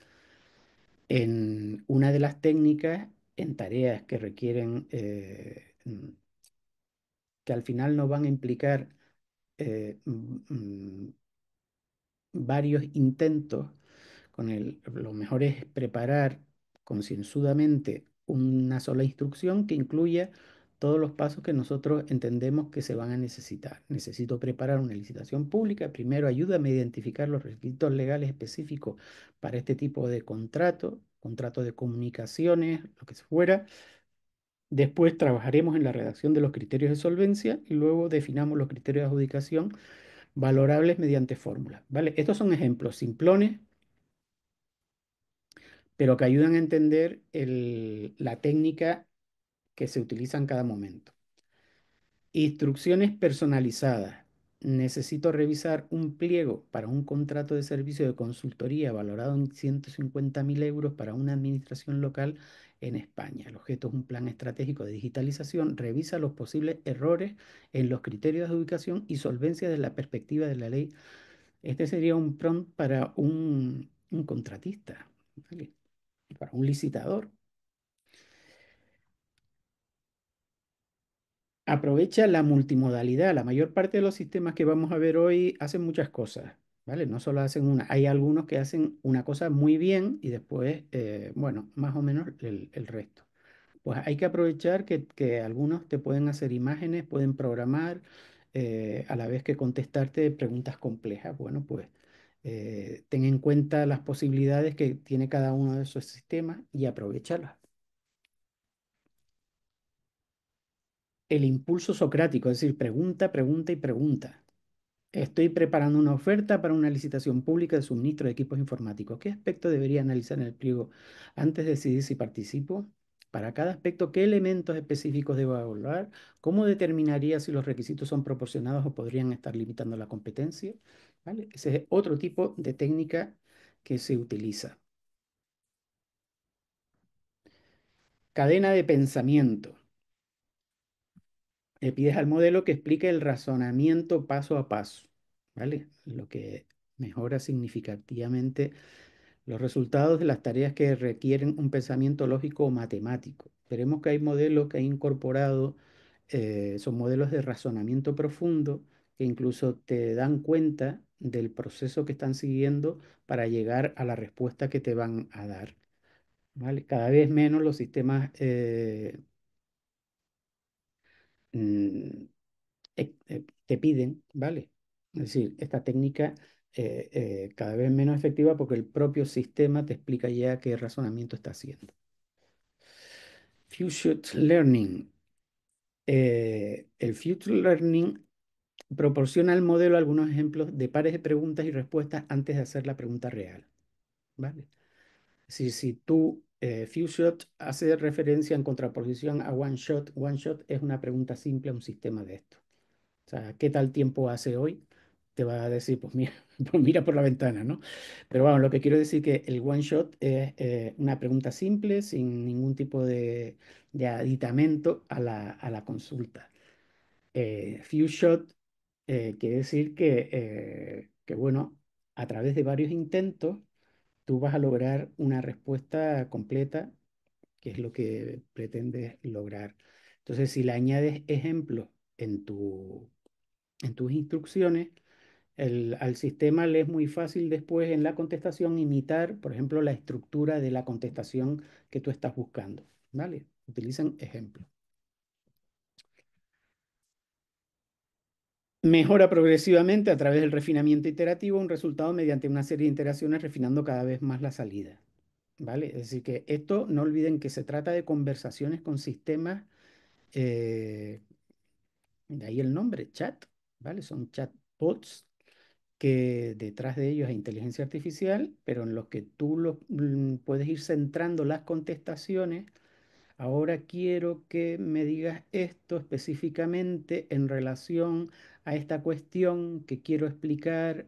En una de las técnicas, en tareas que requieren, que al final no van a implicar varios intentos, lo mejor es preparar concienzudamente una sola instrucción que incluya todos los pasos que nosotros entendemos que se van a necesitar. Necesito preparar una licitación pública. Primero, ayúdame a identificar los requisitos legales específicos para este tipo de contrato de comunicaciones, lo que fuera. Después trabajaremos en la redacción de los criterios de solvencia y luego definamos los criterios de adjudicación valorables mediante fórmulas, ¿vale? Estos son ejemplos simplones, pero que ayudan a entender la técnica que se utiliza en cada momento. Instrucciones personalizadas. Necesito revisar un pliego para un contrato de servicio de consultoría valorado en 150.000 euros para una administración local en España. El objeto es un plan estratégico de digitalización. Revisa los posibles errores en los criterios de ubicación y solvencia desde la perspectiva de la ley. Este sería un prompt para un contratista, ¿vale? Para un licitador. Aprovecha la multimodalidad. La mayor parte de los sistemas que vamos a ver hoy hacen muchas cosas, ¿vale? No solo hacen una. Hay algunos que hacen una cosa muy bien y después, bueno, más o menos el resto. Pues hay que aprovechar que algunos te pueden hacer imágenes, pueden programar, a la vez que contestarte preguntas complejas. Bueno, pues ten en cuenta las posibilidades que tiene cada uno de esos sistemas y aprovechalas. El impulso socrático, es decir, pregunta, pregunta y pregunta. Estoy preparando una oferta para una licitación pública de suministro de equipos informáticos. ¿Qué aspecto debería analizar en el pliego antes de decidir si participo? Para cada aspecto, ¿qué elementos específicos debo evaluar? ¿Cómo determinaría si los requisitos son proporcionados o podrían estar limitando la competencia? ¿Vale? Ese es otro tipo de técnica que se utiliza. Cadena de pensamiento. Le pides al modelo que explique el razonamiento paso a paso, ¿vale? Lo que mejora significativamente los resultados de las tareas que requieren un pensamiento lógico o matemático. Veremos que hay modelos que hay incorporado, son modelos de razonamiento profundo que incluso te dan cuenta del proceso que están siguiendo para llegar a la respuesta que te van a dar, ¿vale? Cada vez menos los sistemas mm, te piden, ¿vale? Es decir, esta técnica cada vez menos efectiva porque el propio sistema te explica ya qué razonamiento está haciendo. Future Learning. El Future Learning proporciona al modelo algunos ejemplos de pares de preguntas y respuestas antes de hacer la pregunta real, ¿vale? Es decir, si tú, Few Shot hace referencia en contraposición a One Shot. One Shot es una pregunta simple a un sistema de esto. O sea, ¿qué tal tiempo hace hoy? Te va a decir, pues mira, pues mira por la ventana, ¿no? Pero bueno, lo que quiero decir que el one shot es una pregunta simple, sin ningún tipo de aditamento a la consulta. Few shot quiere decir que, bueno, a través de varios intentos, tú vas a lograr una respuesta completa, que es lo que pretendes lograr. Entonces, si le añades ejemplos en en tus instrucciones, al sistema le es muy fácil después en la contestación imitar, por ejemplo, la estructura de la contestación que tú estás buscando, ¿vale? Utilizan ejemplos. Mejora progresivamente a través del refinamiento iterativo un resultado mediante una serie de iteraciones refinando cada vez más la salida, ¿vale? Es decir, que esto no olviden que se trata de conversaciones con sistemas, eh, de ahí el nombre, chat, ¿vale? Son chatbots que detrás de ellos hay inteligencia artificial, pero en los que tú puedes ir centrando las contestaciones. Ahora quiero que me digas esto específicamente en relación a esta cuestión que quiero explicar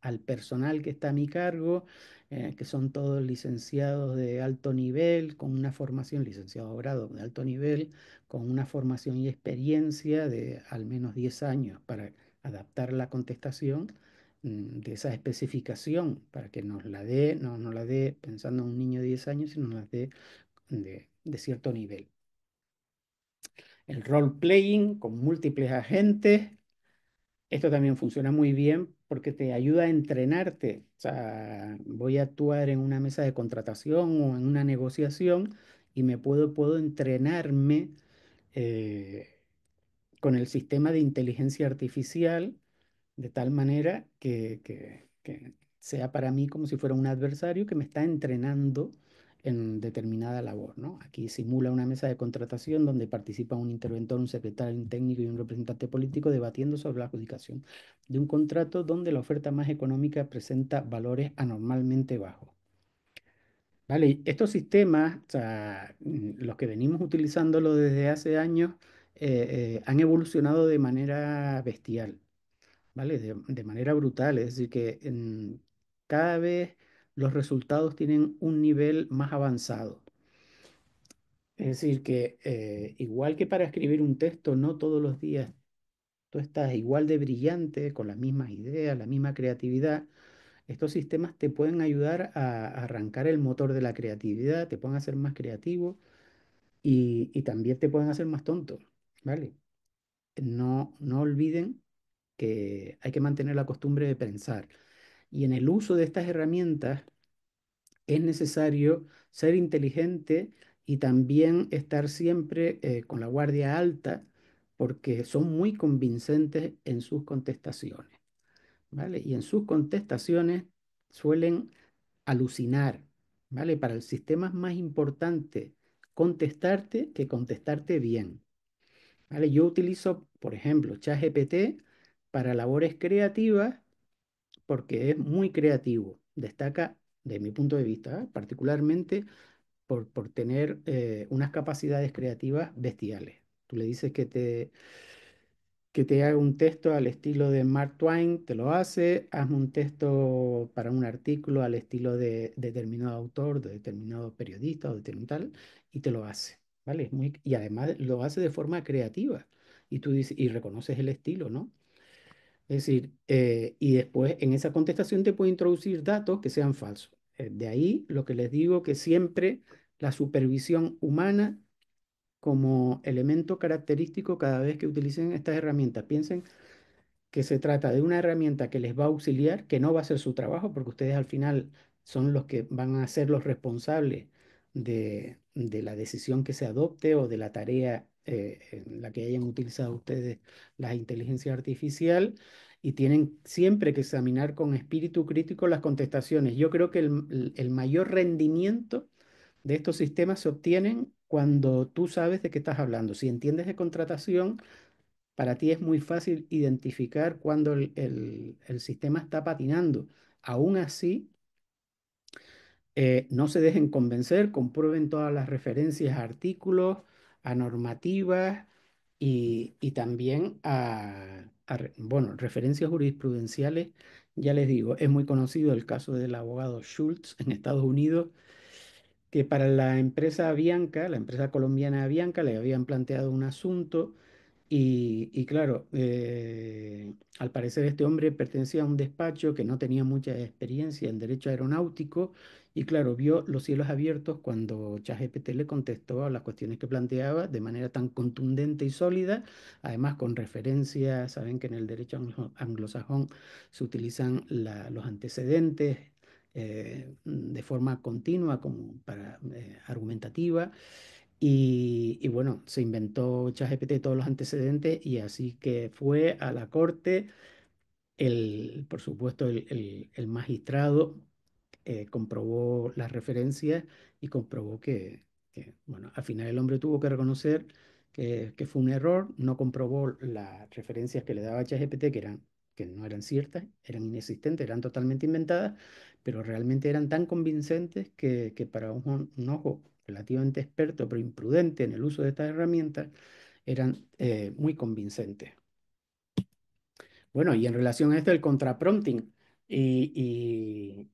al personal que está a mi cargo, que son todos licenciados de alto nivel, con una formación, licenciado de grado de alto nivel, con una formación y experiencia de al menos 10 años para adaptar la contestación de esa especificación para que nos la dé, no nos la dé pensando en un niño de 10 años, sino nos la dé de cierto nivel. El role-playing con múltiples agentes, esto también funciona muy bien porque te ayuda a entrenarte. O sea, voy a actuar en una mesa de contratación o en una negociación y puedo entrenarme eh, con el sistema de inteligencia artificial de tal manera que sea para mí como si fuera un adversario que me está entrenando en determinada labor, ¿no? Aquí simula una mesa de contratación donde participa un interventor, un secretario, un técnico y un representante político debatiendo sobre la adjudicación de un contrato donde la oferta más económica presenta valores anormalmente bajos. Vale, y estos sistemas, o sea, los que venimos utilizándolo desde hace años, han evolucionado de manera bestial. ¿Vale? De manera brutal, es decir, que cada vez los resultados tienen un nivel más avanzado. Es decir, que igual que para escribir un texto, no todos los días tú estás igual de brillante, con las mismas ideas, la misma creatividad. Estos sistemas te pueden ayudar a arrancar el motor de la creatividad, te pueden hacer más creativo y también te pueden hacer más tonto, ¿vale? No olviden que hay que mantener la costumbre de pensar. Y en el uso de estas herramientas es necesario ser inteligente y también estar siempre con la guardia alta porque son muy convincentes en sus contestaciones, ¿vale? Y en sus contestaciones suelen alucinar, ¿vale? Para el sistema es más importante contestarte que contestarte bien, ¿vale? Yo utilizo, por ejemplo, ChatGPT para labores creativas porque es muy creativo. Destaca, de mi punto de vista, particularmente por tener unas capacidades creativas bestiales. Tú le dices que te haga un texto al estilo de Mark Twain, te lo hace. Hazme un texto para un artículo al estilo de determinado autor, de determinado periodista o determinado tal, y te lo hace. ¿vale? Y además lo hace de forma creativa. Y tú dices, y reconoces el estilo, ¿no? Es decir, y después en esa contestación te puede introducir datos que sean falsos. De ahí lo que les digo que siempre la supervisión humana como elemento característico cada vez que utilicen estas herramientas. Piensen que se trata de una herramienta que les va a auxiliar, que no va a hacer su trabajo, porque ustedes al final son los que van a ser los responsables de la decisión que se adopte o de la tarea en la que hayan utilizado ustedes la inteligencia artificial y tienen siempre que examinar con espíritu crítico las contestaciones. Yo creo que el mayor rendimiento de estos sistemas se obtienen cuando tú sabes de qué estás hablando. Si entiendes de contratación, para ti es muy fácil identificar cuando el sistema está patinando. Aún así, no se dejen convencer, comprueben todas las referencias a artículos, a normativas y también bueno, referencias jurisprudenciales. Ya les digo, es muy conocido el caso del abogado Schultz en Estados Unidos, que para la empresa Avianca, la empresa colombiana Avianca, le habían planteado un asunto y claro, al parecer este hombre pertenecía a un despacho que no tenía mucha experiencia en derecho aeronáutico y claro, vio los cielos abiertos cuando ChatGPT le contestó a las cuestiones que planteaba de manera tan contundente y sólida, además con referencia, saben que en el derecho anglosajón se utilizan los antecedentes de forma continua como para argumentativa. Y bueno, se inventó ChatGPT todos los antecedentes y así que fue a la corte, por supuesto, el magistrado comprobó las referencias y comprobó bueno, al final el hombre tuvo que reconocer que fue un error, no comprobó las referencias que le daba ChatGPT, que no eran ciertas, eran inexistentes, eran totalmente inventadas, pero realmente eran tan convincentes que para un ojo relativamente experto, pero imprudente en el uso de estas herramientas, eran muy convincentes. Bueno, y en relación a esto, el contraprompting. Y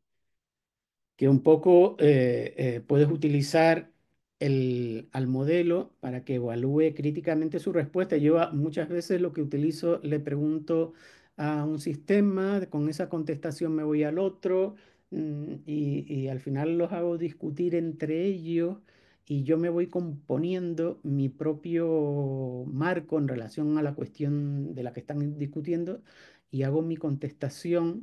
que un poco puedes utilizar al modelo para que evalúe críticamente su respuesta. Yo muchas veces lo que utilizo, le pregunto a un sistema, con esa contestación me voy al otro y al final los hago discutir entre ellos y yo me voy componiendo mi propio marco en relación a la cuestión de la que están discutiendo y hago mi contestación,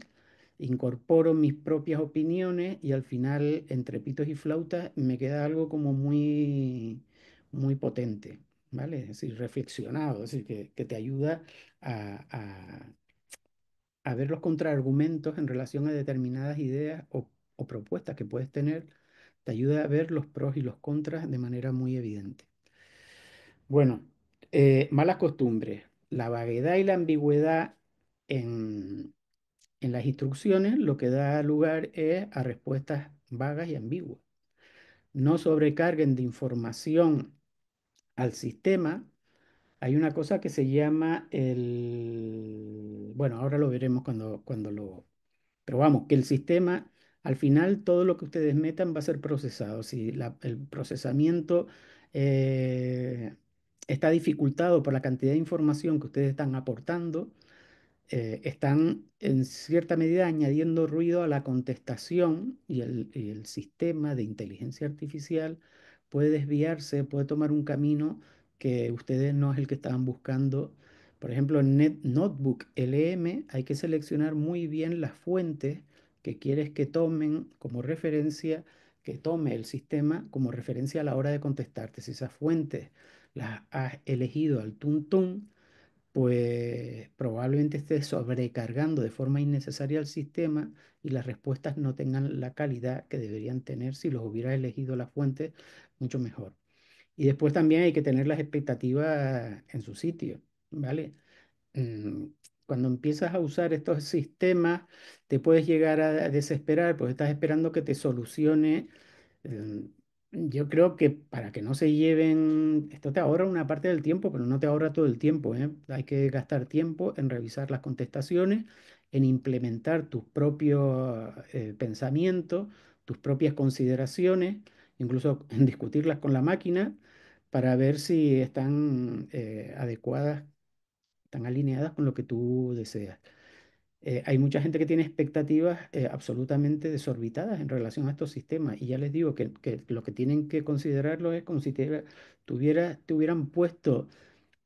incorporo mis propias opiniones y al final, entre pitos y flautas, me queda algo como muy, muy potente, ¿vale? Es decir, reflexionado, es decir, que te ayuda a, a- a ver los contraargumentos en relación a determinadas ideas o propuestas que puedes tener, te ayuda a ver los pros y los contras de manera muy evidente. Bueno, malas costumbres. La vaguedad y la ambigüedad en, en las instrucciones lo que da lugar es a respuestas vagas y ambiguas. No sobrecarguen de información al sistema. Hay una cosa que se llama bueno, ahora lo veremos cuando lo... Pero vamos, que el sistema, al final, todo lo que ustedes metan va a ser procesado. Si el procesamiento está dificultado por la cantidad de información que ustedes están aportando, están en cierta medida añadiendo ruido a la contestación y el sistema de inteligencia artificial puede desviarse, puede tomar un camino que ustedes no es el que estaban buscando. Por ejemplo, en Notebook LM hay que seleccionar muy bien las fuentes que quieres que tomen como referencia, que tome el sistema como referencia a la hora de contestarte. Si esas fuentes las has elegido al tuntún, pues probablemente esté sobrecargando de forma innecesaria el sistema y las respuestas no tengan la calidad que deberían tener si los hubiera elegido la fuente mucho mejor. Y después también hay que tener las expectativas en su sitio, ¿vale? mm, Cuando empiezas a usar estos sistemas, te puedes llegar a desesperar, pues estás esperando que te solucione. eh, yo creo que para que no se lleven, esto te ahorra una parte del tiempo, pero no te ahorra todo el tiempo, ¿eh? Hay que gastar tiempo en revisar las contestaciones, en implementar tus propios pensamientos, tus propias consideraciones, incluso en discutirlas con la máquina para ver si están adecuadas, están alineadas con lo que tú deseas. Hay mucha gente que tiene expectativas absolutamente desorbitadas en relación a estos sistemas y ya les digo que lo que tienen que considerarlo es como si te hubieran puesto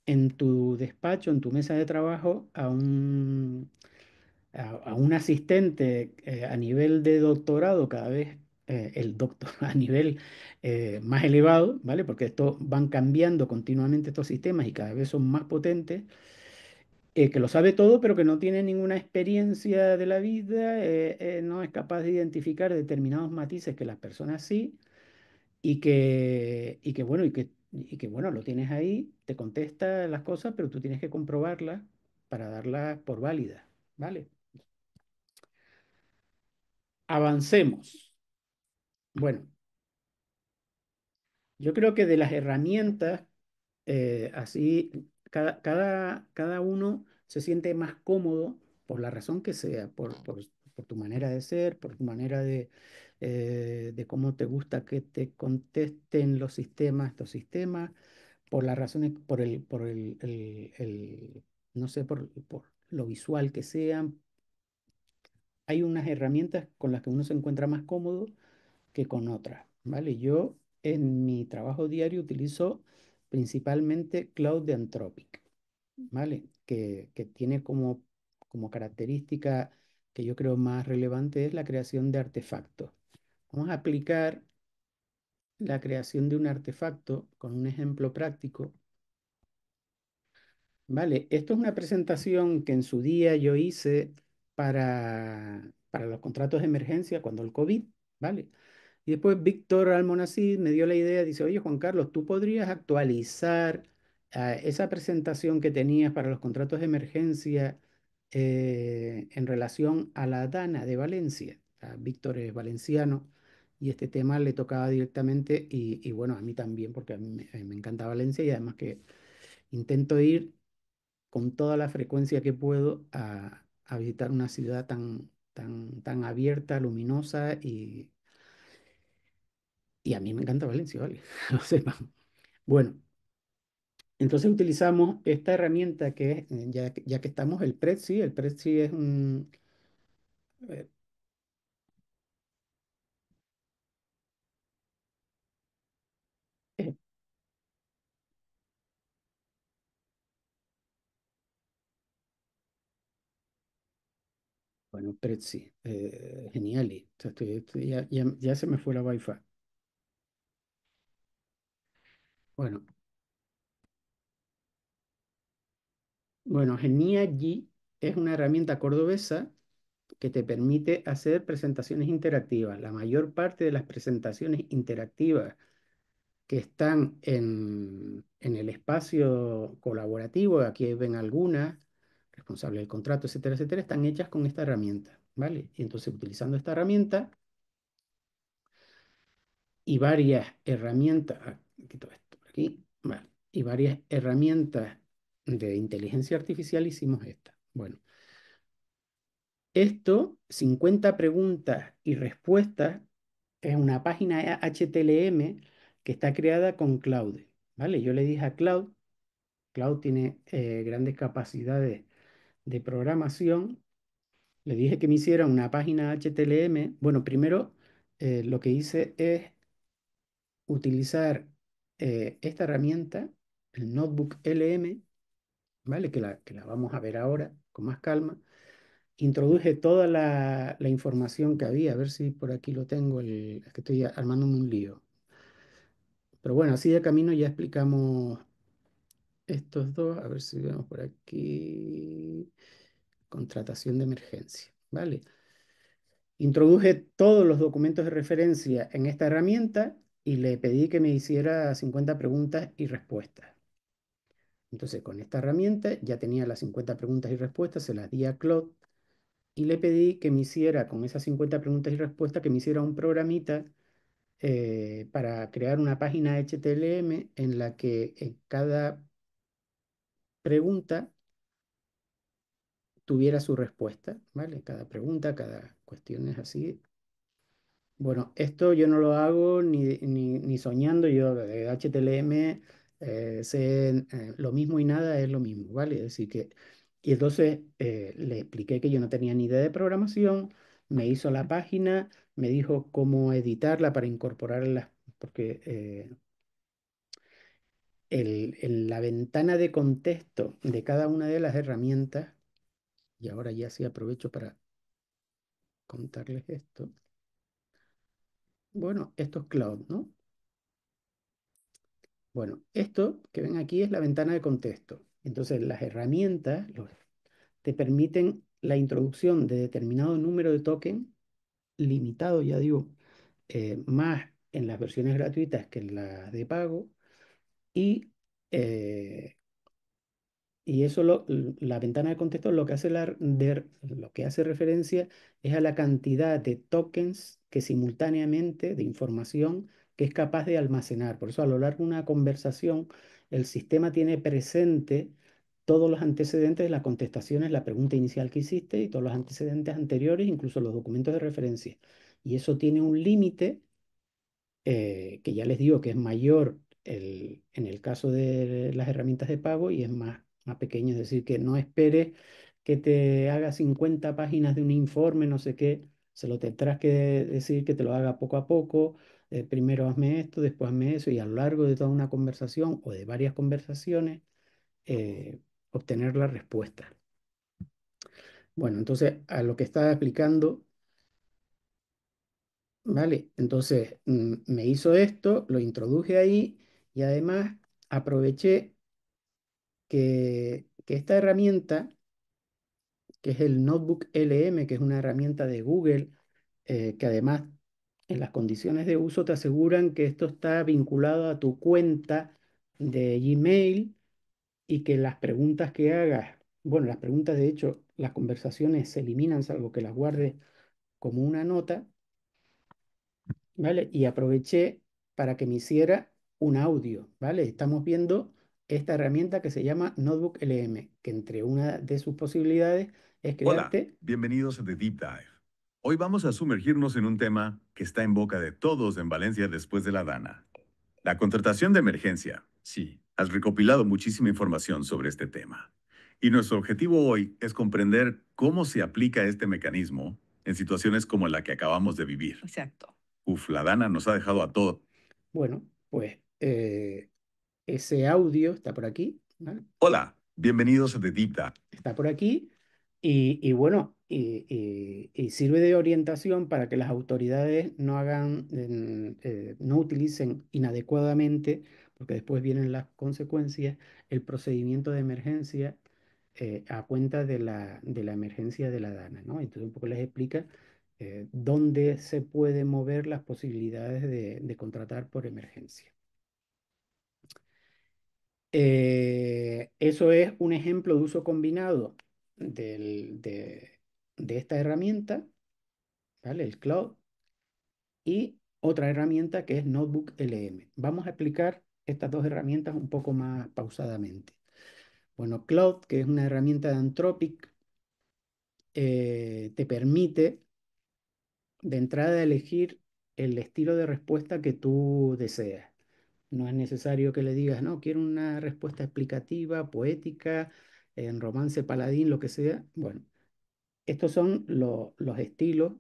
en tu despacho, en tu mesa de trabajo, a un asistente a nivel de doctorado, cada vez el doctor a nivel más elevado, ¿vale? Porque esto van cambiando continuamente estos sistemas y cada vez son más potentes, que lo sabe todo, pero que no tiene ninguna experiencia de la vida, no es capaz de identificar determinados matices que las personas sí, bueno, lo tienes ahí, te contesta las cosas, pero tú tienes que comprobarlas para darlas por válidas, ¿vale? Avancemos. Bueno, yo creo que de las herramientas, así, cada uno se siente más cómodo por la razón que sea, por tu manera de ser, por tu manera de cómo te gusta que te contesten estos sistemas, por las razones, no sé, por lo visual que sean. Hay unas herramientas con las que uno se encuentra más cómodo que con otras, ¿vale? Yo en mi trabajo diario utilizo principalmente Cloud de Anthropic, ¿vale? Que tiene como característica que yo creo más relevante es la creación de artefactos. Vamos a aplicar la creación de un artefacto con un ejemplo práctico. Vale, esto es una presentación que en su día yo hice para los contratos de emergencia cuando el COVID, ¿vale? Y después Víctor Almonacid me dio la idea, dice, oye Juan Carlos, tú podrías actualizar esa presentación que tenías para los contratos de emergencia en relación a la DANA de Valencia. Víctor es valenciano y este tema le tocaba directamente y bueno, a mí también, porque a mí me encanta Valencia y además que intento ir con toda la frecuencia que puedo a visitar una ciudad tan abierta, luminosa y a mí me encanta Valencia, ¿vale? Lo sepan. Bueno, entonces utilizamos esta herramienta que es, ya que estamos, el Prezi es eh, eh, bueno, Prezi, genial. O sea, ya se me fue la Wi-Fi. Bueno, bueno, Geniali es una herramienta cordobesa que te permite hacer presentaciones interactivas. La mayor parte de las presentaciones interactivas que están en el espacio colaborativo, aquí ven algunas, responsable del contrato, etcétera, etcétera, están hechas con esta herramienta, ¿vale? Y entonces, utilizando esta herramienta y varias herramientas, quito esto por aquí, vale, y varias herramientas de inteligencia artificial hicimos esta. Bueno, esto, 50 preguntas y respuestas, es una página HTML que está creada con Cloud, ¿vale? Yo le dije a Cloud tiene grandes capacidades de programación. Le dije que me hiciera una página HTML. Bueno, primero lo que hice es utilizar esta herramienta, el Notebook LM, ¿vale? Que la vamos a ver ahora con más calma. Introduje toda la información que había, a ver si por aquí lo tengo, es que estoy armándome un lío. Pero bueno, así de camino ya explicamos estos dos, a ver si vemos por aquí. Contratación de emergencia, ¿vale? Introduje todos los documentos de referencia en esta herramienta y le pedí que me hiciera 50 preguntas y respuestas. Entonces, con esta herramienta ya tenía las 50 preguntas y respuestas, se las di a Claude y le pedí que me hiciera, con esas 50 preguntas y respuestas, que me hiciera un programita para crear una página HTML en la que en cada pregunta tuviera su respuesta, ¿vale? Cada pregunta, cada cuestión es así. Bueno, esto yo no lo hago ni soñando. Yo de HTML sé lo mismo y nada es lo mismo, ¿vale? Es decir que, y entonces le expliqué que yo no tenía ni idea de programación, me hizo la página, me dijo cómo editarla para incorporarla, porque en la ventana de contexto de cada una de las herramientas, y ahora ya sí aprovecho para contarles esto. Bueno, esto es Cloud, ¿no? Bueno, esto que ven aquí es la ventana de contexto. Entonces, las herramientas te permiten la introducción de determinado número de tokens, limitado, ya digo, más en las versiones gratuitas que en las de pago, y eh, y eso la ventana de contexto lo que hace, lo que hace referencia es a la cantidad de tokens que simultáneamente, de información, que es capaz de almacenar. Por eso a lo largo de una conversación, el sistema tiene presente todos los antecedentes de las contestaciones, la pregunta inicial que hiciste y todos los antecedentes anteriores, incluso los documentos de referencia. Y eso tiene un límite que ya les digo que es mayor en el caso de las herramientas de pago y es más pequeño. Es decir, que no esperes que te haga 50 páginas de un informe, no sé qué. Se lo tendrás que decir que te lo haga poco a poco. Primero hazme esto, después hazme eso, y a lo largo de toda una conversación o de varias conversaciones, eh, obtener la respuesta. Bueno, entonces a lo que estaba explicando. ¿Vale? Entonces me hizo esto, lo introduje ahí y además aproveché que esta herramienta, que es el Notebook LM, que es una herramienta de Google, que además en las condiciones de uso te aseguran que esto está vinculado a tu cuenta de Gmail y que las preguntas que hagas, bueno, las preguntas de hecho, las conversaciones se eliminan salvo que las guardes como una nota. ¿Vale? Y aproveché para que me hiciera un audio, ¿vale? Estamos viendo esta herramienta que se llama Notebook LM, que entre una de sus posibilidades es Hola, crearte, bienvenidos a The Deep Dive. Hoy vamos a sumergirnos en un tema que está en boca de todos en Valencia después de la Dana. La contratación de emergencia. Sí, has recopilado muchísima información sobre este tema. Y nuestro objetivo hoy es comprender cómo se aplica este mecanismo en situaciones como la que acabamos de vivir. Exacto. Uf, la Dana nos ha dejado a todos. bueno, pues ese audio está por aquí, ¿vale? Hola, bienvenidos a The Deep Dive. Está por aquí y bueno, y sirve de orientación para que las autoridades no hagan, no utilicen inadecuadamente, porque después vienen las consecuencias, el procedimiento de emergencia a cuenta de la emergencia de la DANA, ¿no? Entonces un poco les explica dónde se pueden mover las posibilidades de contratar por emergencia. Eso es un ejemplo de uso combinado de esta herramienta, ¿vale? El Cloud, y otra herramienta que es Notebook LM. Vamos a explicar estas dos herramientas un poco más pausadamente. Bueno, Cloud, que es una herramienta de Anthropic, te permite de entrada elegir el estilo de respuesta que tú deseas. No es necesario que le digas, no, quiero una respuesta explicativa, poética, en romance paladín, lo que sea. Bueno, estos son los estilos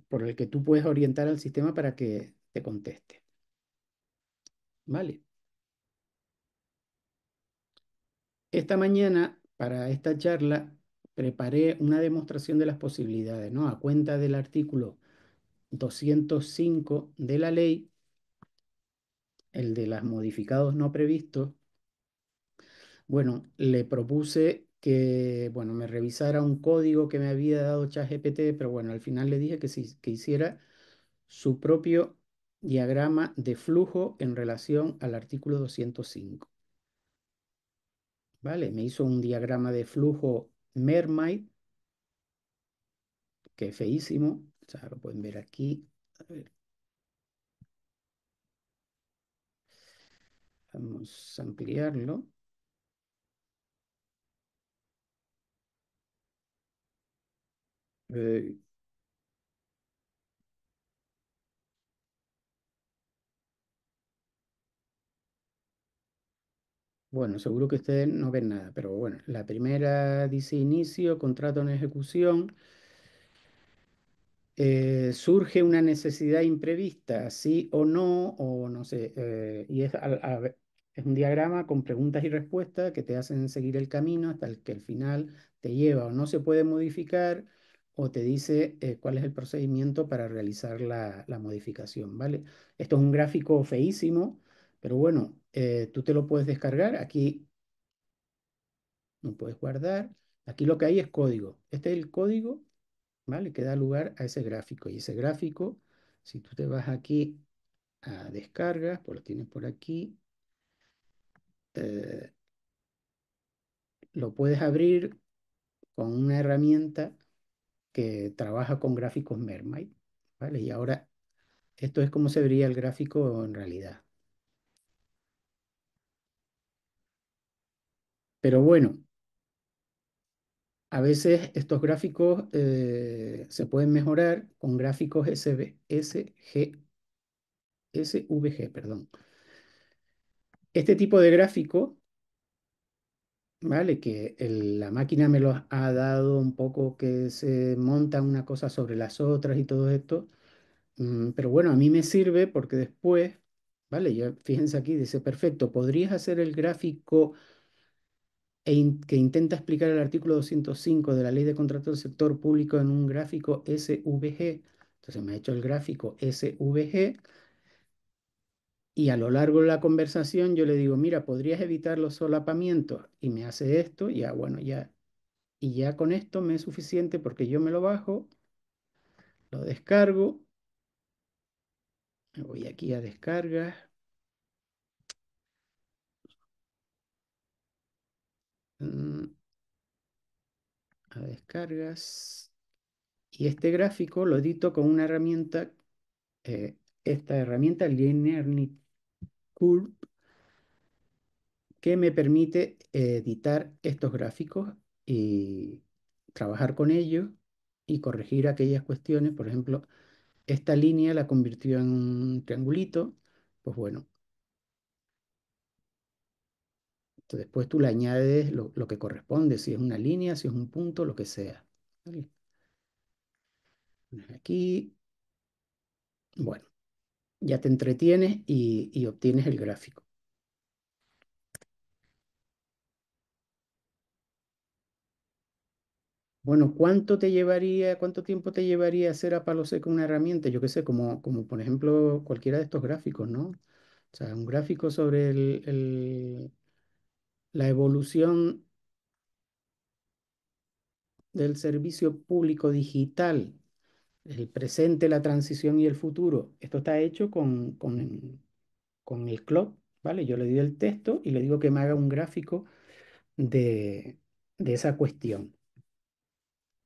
por el que tú puedes orientar al sistema para que te conteste. ¿Vale? Esta mañana, para esta charla, preparé una demostración de las posibilidades, ¿no? A cuenta del artículo 205 de la ley, el de los modificados no previstos. Bueno, le propuse que, bueno, me revisara un código que me había dado ChatGPT, pero bueno, al final le dije que hiciera su propio diagrama de flujo en relación al artículo 205. ¿Vale? Me hizo un diagrama de flujo Mermaid, que es feísimo, o sea, lo pueden ver aquí. A ver, vamos a ampliarlo. Eh, Bueno, seguro que ustedes no ven nada, pero bueno, la primera dice inicio, contrato en ejecución. Surge una necesidad imprevista, sí o no sé, y es, es un diagrama con preguntas y respuestas que te hacen seguir el camino hasta el que al final te lleva o no se puede modificar o te dice cuál es el procedimiento para realizar la modificación, ¿vale? Esto es un gráfico feísimo, pero bueno, tú te lo puedes descargar, aquí no puedes guardar, aquí lo que hay es código, este es el código, ¿vale? Que da lugar a ese gráfico. Y ese gráfico, si tú te vas aquí a descargas, pues lo tienes por aquí, eh, lo puedes abrir con una herramienta que trabaja con gráficos Mermite, ¿vale? Y ahora esto es como se vería el gráfico en realidad. Pero bueno, a veces estos gráficos se pueden mejorar con gráficos SVG, perdón. Este tipo de gráfico, ¿vale? Que la máquina me los ha dado un poco que se montan una cosa sobre las otras y todo esto. Pero bueno, a mí me sirve porque después, ¿vale? Ya fíjense aquí, dice, perfecto, ¿podrías hacer el gráfico que intenta explicar el artículo 205 de la Ley de Contrato del Sector Público en un gráfico SVG? Entonces me ha hecho el gráfico SVG y a lo largo de la conversación yo le digo, mira, ¿podrías evitar los solapamientos? Y me hace esto, ya bueno, ya. Y ya con esto me es suficiente porque yo me lo bajo, lo descargo, me voy aquí a descargas, mm, a descargas, y este gráfico lo edito con una herramienta, esta herramienta Linear Curve, que me permite editar estos gráficos y trabajar con ellos y corregir aquellas cuestiones. Por ejemplo, esta línea la convirtió en un triangulito, pues bueno. Entonces, después tú le añades lo que corresponde, si es una línea, si es un punto, lo que sea. ¿Vale? Pones aquí, bueno, ya te entretienes y obtienes el gráfico. Bueno, cuánto tiempo te llevaría hacer a palo seco una herramienta? Yo qué sé, como por ejemplo cualquiera de estos gráficos, ¿no? O sea, un gráfico sobre la evolución del servicio público digital, el presente, la transición y el futuro. Esto está hecho con el Claude, ¿vale? Yo le doy el texto y le digo que me haga un gráfico de, de esa cuestión.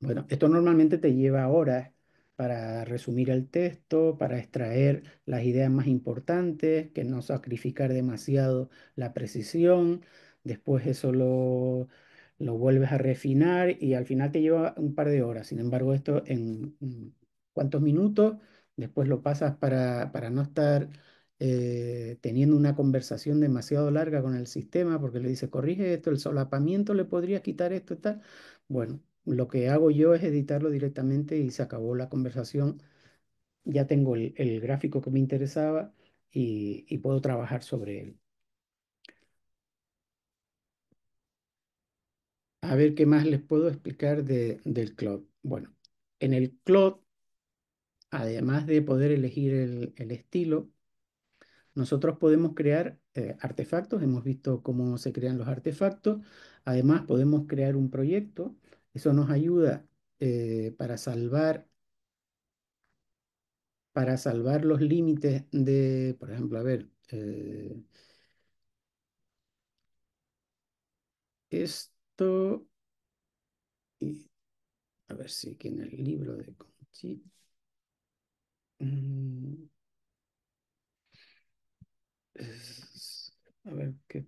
Bueno, esto normalmente te lleva horas para resumir el texto, para extraer las ideas más importantes, que no sacrificar demasiado la precisión. Después eso lo vuelves a refinar y al final te lleva un par de horas. Sin embargo, esto en cuantos minutos, después lo pasas para no estar teniendo una conversación demasiado larga con el sistema, porque le dice, corrige esto, el solapamiento le podría quitar esto y tal. Bueno, lo que hago yo es editarlo directamente y se acabó la conversación. Ya tengo el gráfico que me interesaba y puedo trabajar sobre él. A ver qué más les puedo explicar del Cloud. Bueno, en el Cloud, además de poder elegir el estilo, nosotros podemos crear artefactos. Hemos visto cómo se crean los artefactos. Además, podemos crear un proyecto. Eso nos ayuda para salvar los límites de, por ejemplo, a ver, esto, y a ver si aquí en el libro de Conchi, mm, a ver qué,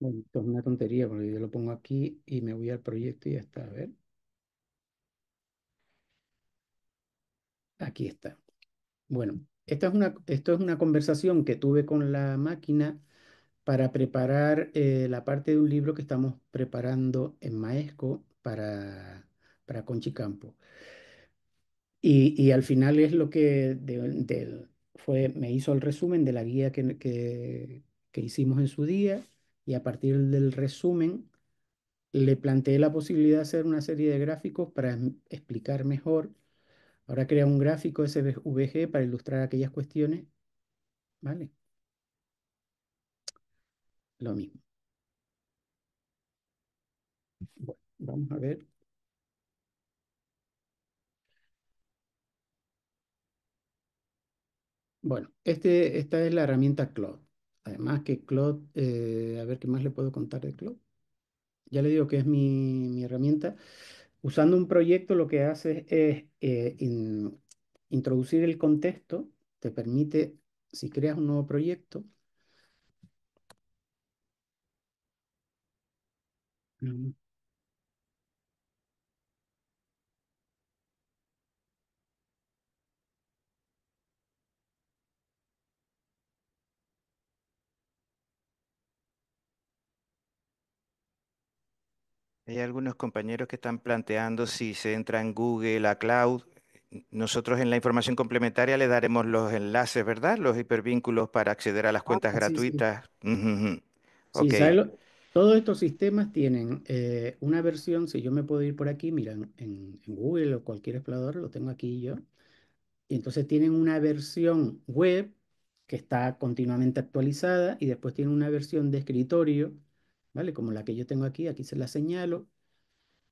Bueno, esto es una tontería porque yo lo pongo aquí y me voy al proyecto y ya está. A ver, aquí está. Bueno, esto es una conversación que tuve con la máquina para preparar la parte de un libro que estamos preparando en Maesco para Conchi Campo. Y al final es lo que me hizo el resumen de la guía que hicimos en su día y a partir del resumen le planteé la posibilidad de hacer una serie de gráficos para explicar mejor. Ahora crea un gráfico SVG para ilustrar aquellas cuestiones, ¿vale? Lo mismo. Bueno, vamos a ver. Bueno, esta es la herramienta Claude. Además que Claude, a ver qué más le puedo contar de Claude. Ya le digo que es mi herramienta. Usando un proyecto lo que haces es introducir el contexto, te permite, si creas un nuevo proyecto, mm, Hay algunos compañeros que están planteando si se entra en Google a Cloud. Nosotros en la información complementaria le daremos los enlaces, ¿verdad? Los hipervínculos para acceder a las cuentas sí, sí. gratuitas. Ujú, ujú. Sí, Ok. todos estos sistemas tienen una versión, si yo me puedo ir por aquí, mira, en Google o cualquier explorador, lo tengo aquí yo, y entonces tienen una versión web que está continuamente actualizada y después tienen una versión de escritorio, ¿vale? Como la que yo tengo aquí, aquí se la señalo,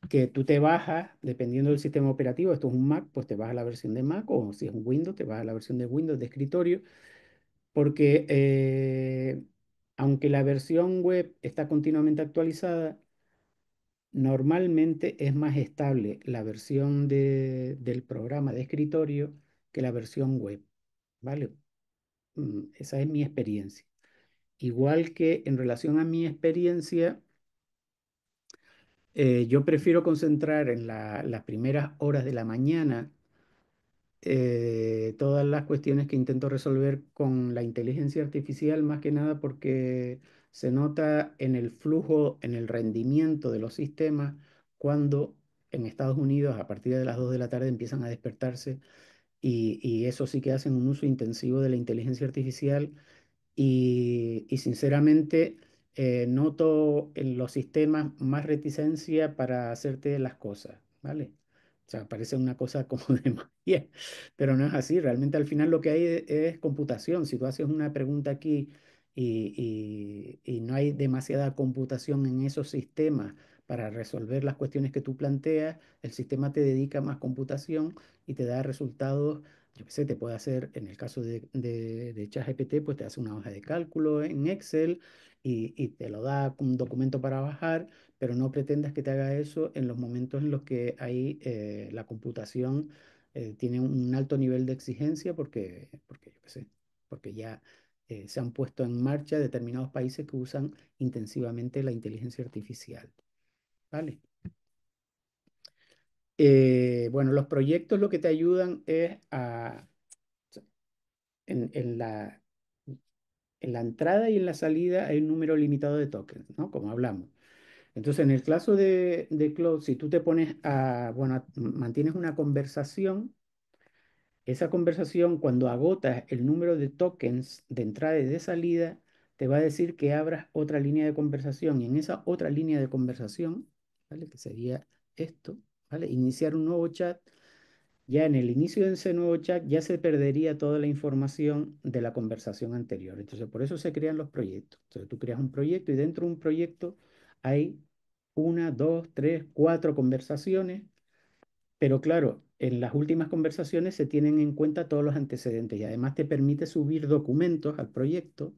que tú te bajas, dependiendo del sistema operativo, esto es un Mac, pues te vas a la versión de Mac, o si es un Windows, te vas a la versión de Windows de escritorio, porque aunque la versión web está continuamente actualizada, normalmente es más estable la versión del programa de escritorio que la versión web, ¿vale? Esa es mi experiencia. Igual que en relación a mi experiencia, yo prefiero concentrar en las primeras horas de la mañana todas las cuestiones que intento resolver con la inteligencia artificial, más que nada porque se nota en el flujo, en el rendimiento de los sistemas, cuando en Estados Unidos a partir de las 2 de la tarde empiezan a despertarse y eso sí que hacen un uso intensivo de la inteligencia artificial y sinceramente noto en los sistemas más reticencia para hacerte las cosas, ¿vale? O sea, parece una cosa como de magia, pero no es así. Realmente al final lo que hay es computación. Si tú haces una pregunta aquí y no hay demasiada computación en esos sistemas para resolver las cuestiones que tú planteas, el sistema te dedica más computación y te da resultados. Yo qué sé, te puede hacer, en el caso de ChatGPT, pues te hace una hoja de cálculo en Excel y te lo da como un documento para bajar, pero no pretendas que te haga eso en los momentos en los que hay la computación tiene un alto nivel de exigencia porque yo qué sé, porque ya se han puesto en marcha determinados países que usan intensivamente la inteligencia artificial, ¿vale? Bueno, los proyectos lo que te ayudan es en en la entrada y en la salida hay un número limitado de tokens, ¿no? Como hablamos. Entonces, en el caso de Cloud, si tú te pones mantienes una conversación, esa conversación, cuando agotas el número de tokens de entrada y de salida, te va a decir que abras otra línea de conversación y en esa otra línea de conversación, ¿vale? Que sería esto, ¿vale? Iniciar un nuevo chat. Ya en el inicio de ese nuevo chat ya se perdería toda la información de la conversación anterior. Entonces, por eso se crean los proyectos. Entonces, tú creas un proyecto y dentro de un proyecto hay una, dos, tres, cuatro conversaciones, pero claro, en las últimas conversaciones se tienen en cuenta todos los antecedentes y además te permite subir documentos al proyecto,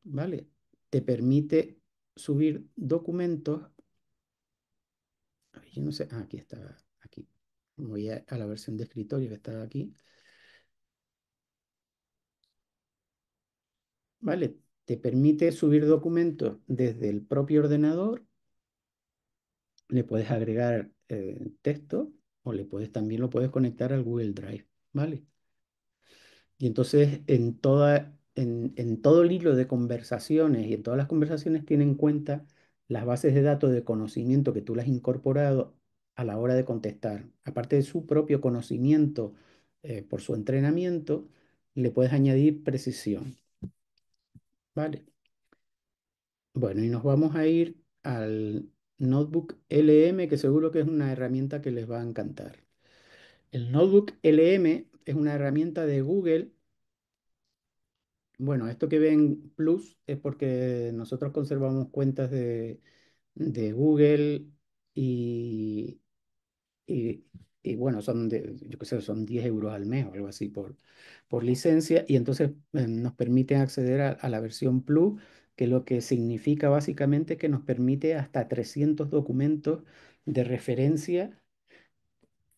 ¿vale? Te permite subir documentos. Ay, yo no sé, aquí está, aquí. Voy a la versión de escritorio que está aquí. ¿Vale? te permite subir documentos desde el propio ordenador, le puedes agregar texto o también lo puedes conectar al Google Drive, ¿vale? Y entonces en todo el hilo de conversaciones y en todas las conversaciones tiene en cuenta las bases de datos de conocimiento que tú le has incorporado a la hora de contestar. Aparte de su propio conocimiento por su entrenamiento, le puedes añadir precisión, ¿vale? Bueno, y nos vamos a ir al Notebook LM, que seguro que es una herramienta que les va a encantar. El Notebook LM es una herramienta de Google. Bueno, esto que ven Plus es porque nosotros conservamos cuentas de Google y, y, y bueno, yo qué sé, son 10 euros al mes o algo así por licencia y entonces nos permite acceder a la versión Plus, que lo que significa básicamente que nos permite hasta 300 documentos de referencia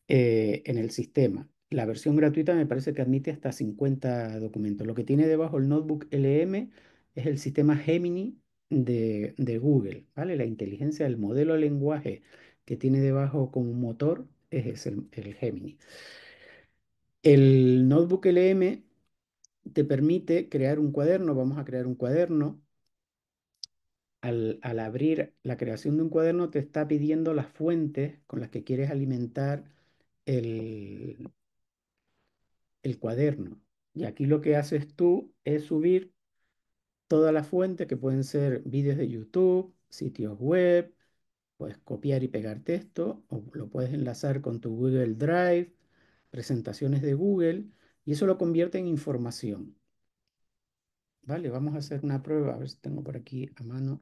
en el sistema. La versión gratuita me parece que admite hasta 50 documentos. Lo que tiene debajo el Notebook LM es el sistema Gemini de Google, ¿vale? La inteligencia del modelo de lenguaje que tiene debajo como motor es el Gemini. El Notebook LM te permite crear un cuaderno. Vamos a crear un cuaderno. Al abrir la creación de un cuaderno te está pidiendo las fuentes con las que quieres alimentar el, el cuaderno. Y aquí lo que haces tú es subir todas las fuentes que pueden ser vídeos de YouTube, sitios web, puedes copiar y pegar texto o lo puedes enlazar con tu Google Drive, presentaciones de Google y eso lo convierte en información. Vale, vamos a hacer una prueba, a ver si tengo por aquí a mano.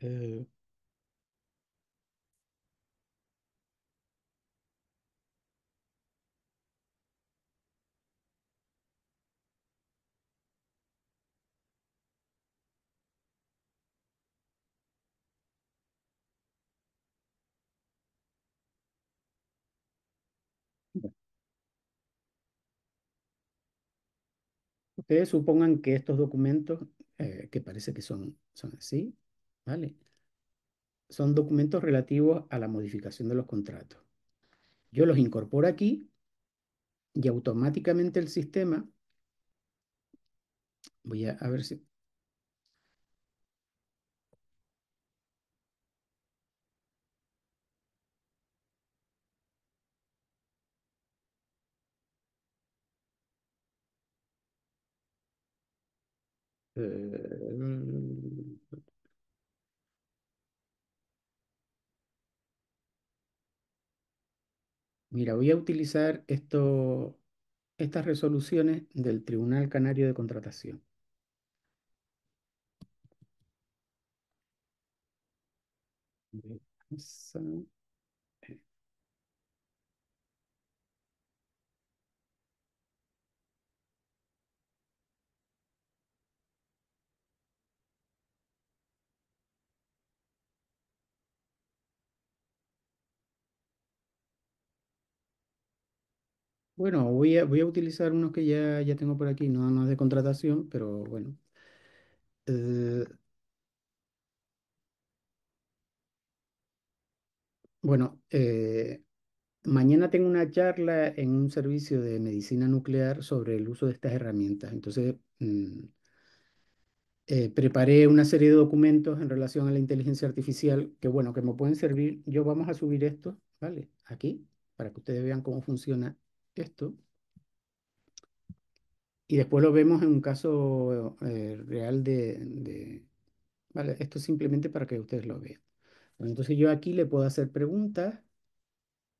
Eh, Ustedes supongan que estos documentos, que parece que son así, ¿vale? Son documentos relativos a la modificación de los contratos. Yo los incorporo aquí y automáticamente el sistema, a ver si, eh, mira, voy a utilizar estas resoluciones del Tribunal Canario de Contratación. Esa- Bueno, voy a utilizar unos que ya tengo por aquí, no es de contratación, pero bueno. Eh, bueno, mañana tengo una charla en un servicio de medicina nuclear sobre el uso de estas herramientas. Entonces, preparé una serie de documentos en relación a la inteligencia artificial que, bueno, que me pueden servir. Vamos a subir esto, ¿vale? Aquí, para que ustedes vean cómo funciona esto. Y después lo vemos en un caso real ¿vale? Esto es simplemente para que ustedes lo vean. Bueno, entonces yo aquí le puedo hacer preguntas,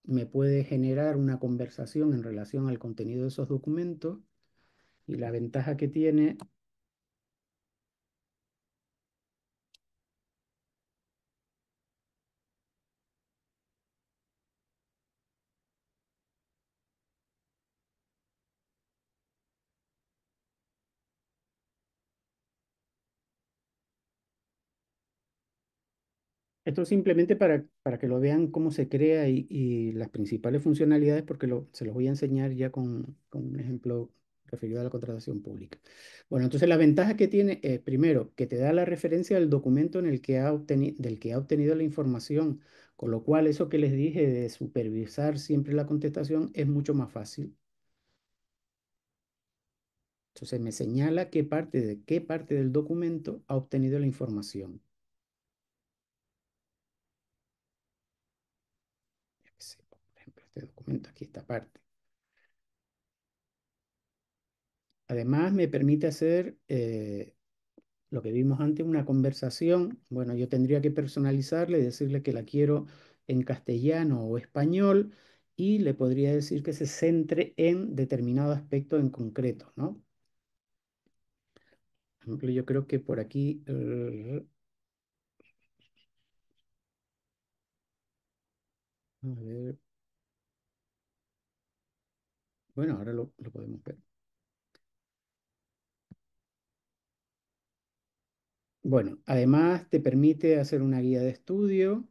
me puede generar una conversación en relación al contenido de esos documentos y la ventaja que tiene. Esto simplemente para que lo vean cómo se crea y las principales funcionalidades, porque se los voy a enseñar ya con un ejemplo referido a la contratación pública. Bueno, entonces la ventaja que tiene es, primero, que te da la referencia del documento en el que del que ha obtenido la información, con lo cual eso que les dije de supervisar siempre la contestación es mucho más fácil. Entonces me señala qué parte del documento ha obtenido la información. Yo qué sé, por ejemplo, este documento, aquí esta parte. Además, me permite hacer lo que vimos antes, una conversación. Bueno, yo tendría que personalizarle y decirle que la quiero en castellano o español y le podría decir que se centre en determinado aspecto en concreto, ¿no? Por ejemplo, yo creo que por aquí, a ver, bueno, ahora lo podemos ver. Bueno, además te permite hacer una guía de estudio,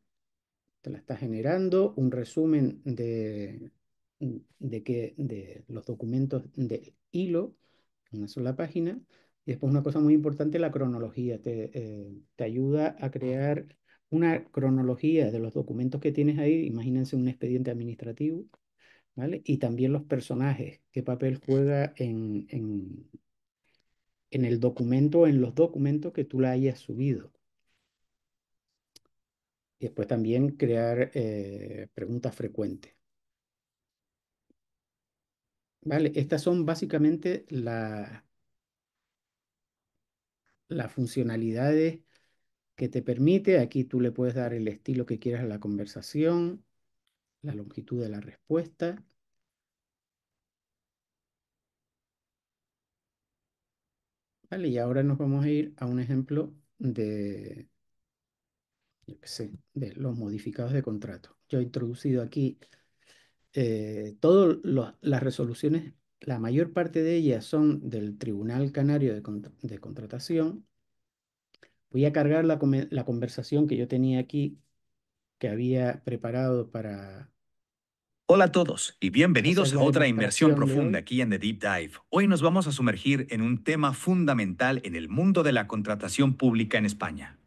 te la está generando, un resumen de los documentos del hilo, en una sola página, y después una cosa muy importante, la cronología, te ayuda a crear una cronología de los documentos que tienes ahí, imagínense un expediente administrativo, ¿vale? Y también los personajes, qué papel juega en el documento, en los documentos que tú la hayas subido. Y después también crear preguntas frecuentes. ¿Vale? Estas son básicamente las funcionalidades que te permite. Aquí tú le puedes dar el estilo que quieras a la conversación, la longitud de la respuesta. ¿Vale? Y ahora nos vamos a ir a un ejemplo de, yo qué sé, de los modificados de contrato. Yo he introducido aquí todas las resoluciones, la mayor parte de ellas son del Tribunal Canario de Contratación. Voy a cargar la conversación que yo tenía aquí, que había preparado para Hola a todos y hacer bienvenidos a la otra inmersión demostración de profunda hoy. aquí en The Deep Dive. Hoy nos vamos a sumergir en un tema fundamental en el mundo de la contratación pública en España,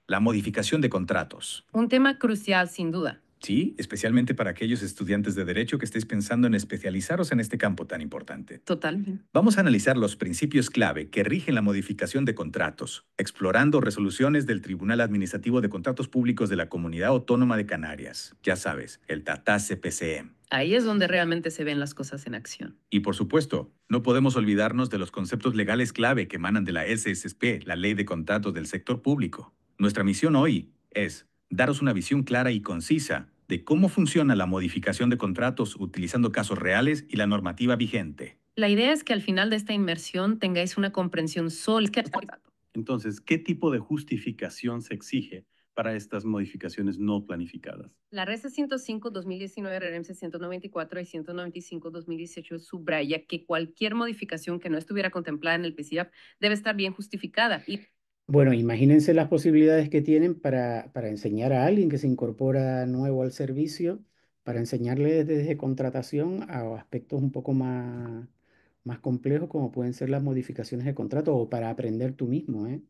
la modificación de contratos. Un tema crucial, sin duda. Sí, especialmente para aquellos estudiantes de derecho que estéis pensando en especializaros en este campo tan importante. Totalmente. Vamos a analizar los principios clave que rigen la modificación de contratos, explorando resoluciones del Tribunal Administrativo de Contratos Públicos de la Comunidad Autónoma de Canarias. Ya sabes, el TATAS-CPCM. Ahí es donde realmente se ven las cosas en acción. Y por supuesto, no podemos olvidarnos de los conceptos legales clave que emanan de la SSP, la Ley de Contratos del Sector Público. Nuestra misión hoy es daros una visión clara y concisa de cómo funciona la modificación de contratos utilizando casos reales y la normativa vigente. La idea es que al final de esta inmersión tengáis una comprensión sólida. Entonces, ¿qué tipo de justificación se exige para estas modificaciones no planificadas? La RESA 105-2019, REMC 194 y 195-2018 subraya que cualquier modificación que no estuviera contemplada en el PCIAP debe estar bien justificada y Bueno, imagínense las posibilidades que tienen para enseñar a alguien que se incorpora nuevo al servicio, para enseñarle desde contratación a aspectos un poco más complejos como pueden ser las modificaciones de contrato o para aprender tú mismo, ¿eh?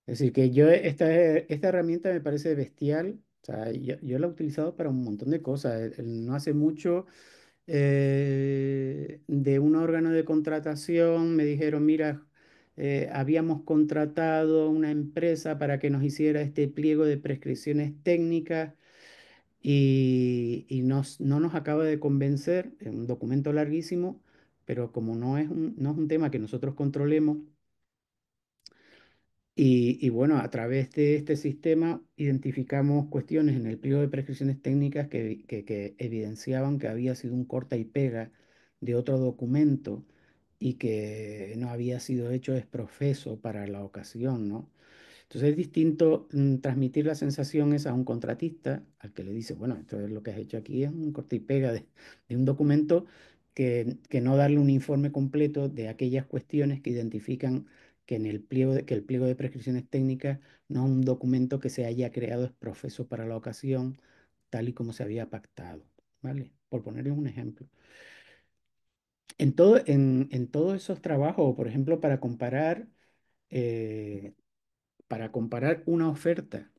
Es decir, que esta herramienta me parece bestial. O sea, yo la he utilizado para un montón de cosas. No hace mucho de un órgano de contratación me dijeron, mira, habíamos contratado una empresa para que nos hiciera este pliego de prescripciones técnicas y no nos acaba de convencer, es un documento larguísimo, pero como no es un tema que nosotros controlemos, y bueno, a través de este sistema identificamos cuestiones en el pliego de prescripciones técnicas que evidenciaban que había sido un corta y pega de otro documento y que no había sido hecho exprofeso para la ocasión, ¿no? Entonces es distinto transmitir la sensación esa a un contratista, al que le dice, bueno, esto es lo que has hecho aquí, es un corta y pega de un documento, que no darle un informe completo de aquellas cuestiones que identifican que que el pliego de prescripciones técnicas no es un documento que se haya creado exprofeso para la ocasión, tal y como se había pactado, ¿vale? Por ponerles un ejemplo. En todos esos trabajos, por ejemplo, eh, para comparar una oferta,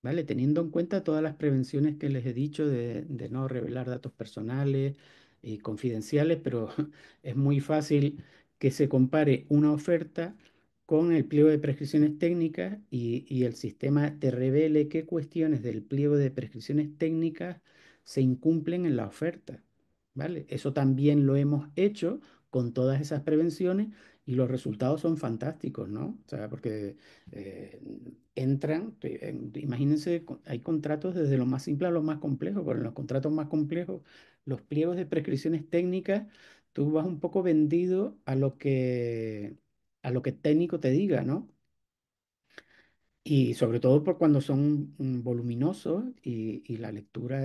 ¿vale? Teniendo en cuenta todas las prevenciones que les he dicho de no revelar datos personales y confidenciales, pero es muy fácil que se compare una oferta con el pliego de prescripciones técnicas y el sistema te revele qué cuestiones del pliego de prescripciones técnicas se incumplen en la oferta, ¿vale? Eso también lo hemos hecho con todas esas prevenciones y los resultados son fantásticos, ¿no? O sea, porque eh, entran, imagínense, hay contratos desde lo más simple a lo más complejo, pero en los contratos más complejos, los pliegos de prescripciones técnicas, tú vas un poco vendido a lo que el técnico te diga, ¿no? Y sobre todo por cuando son voluminosos y la lectura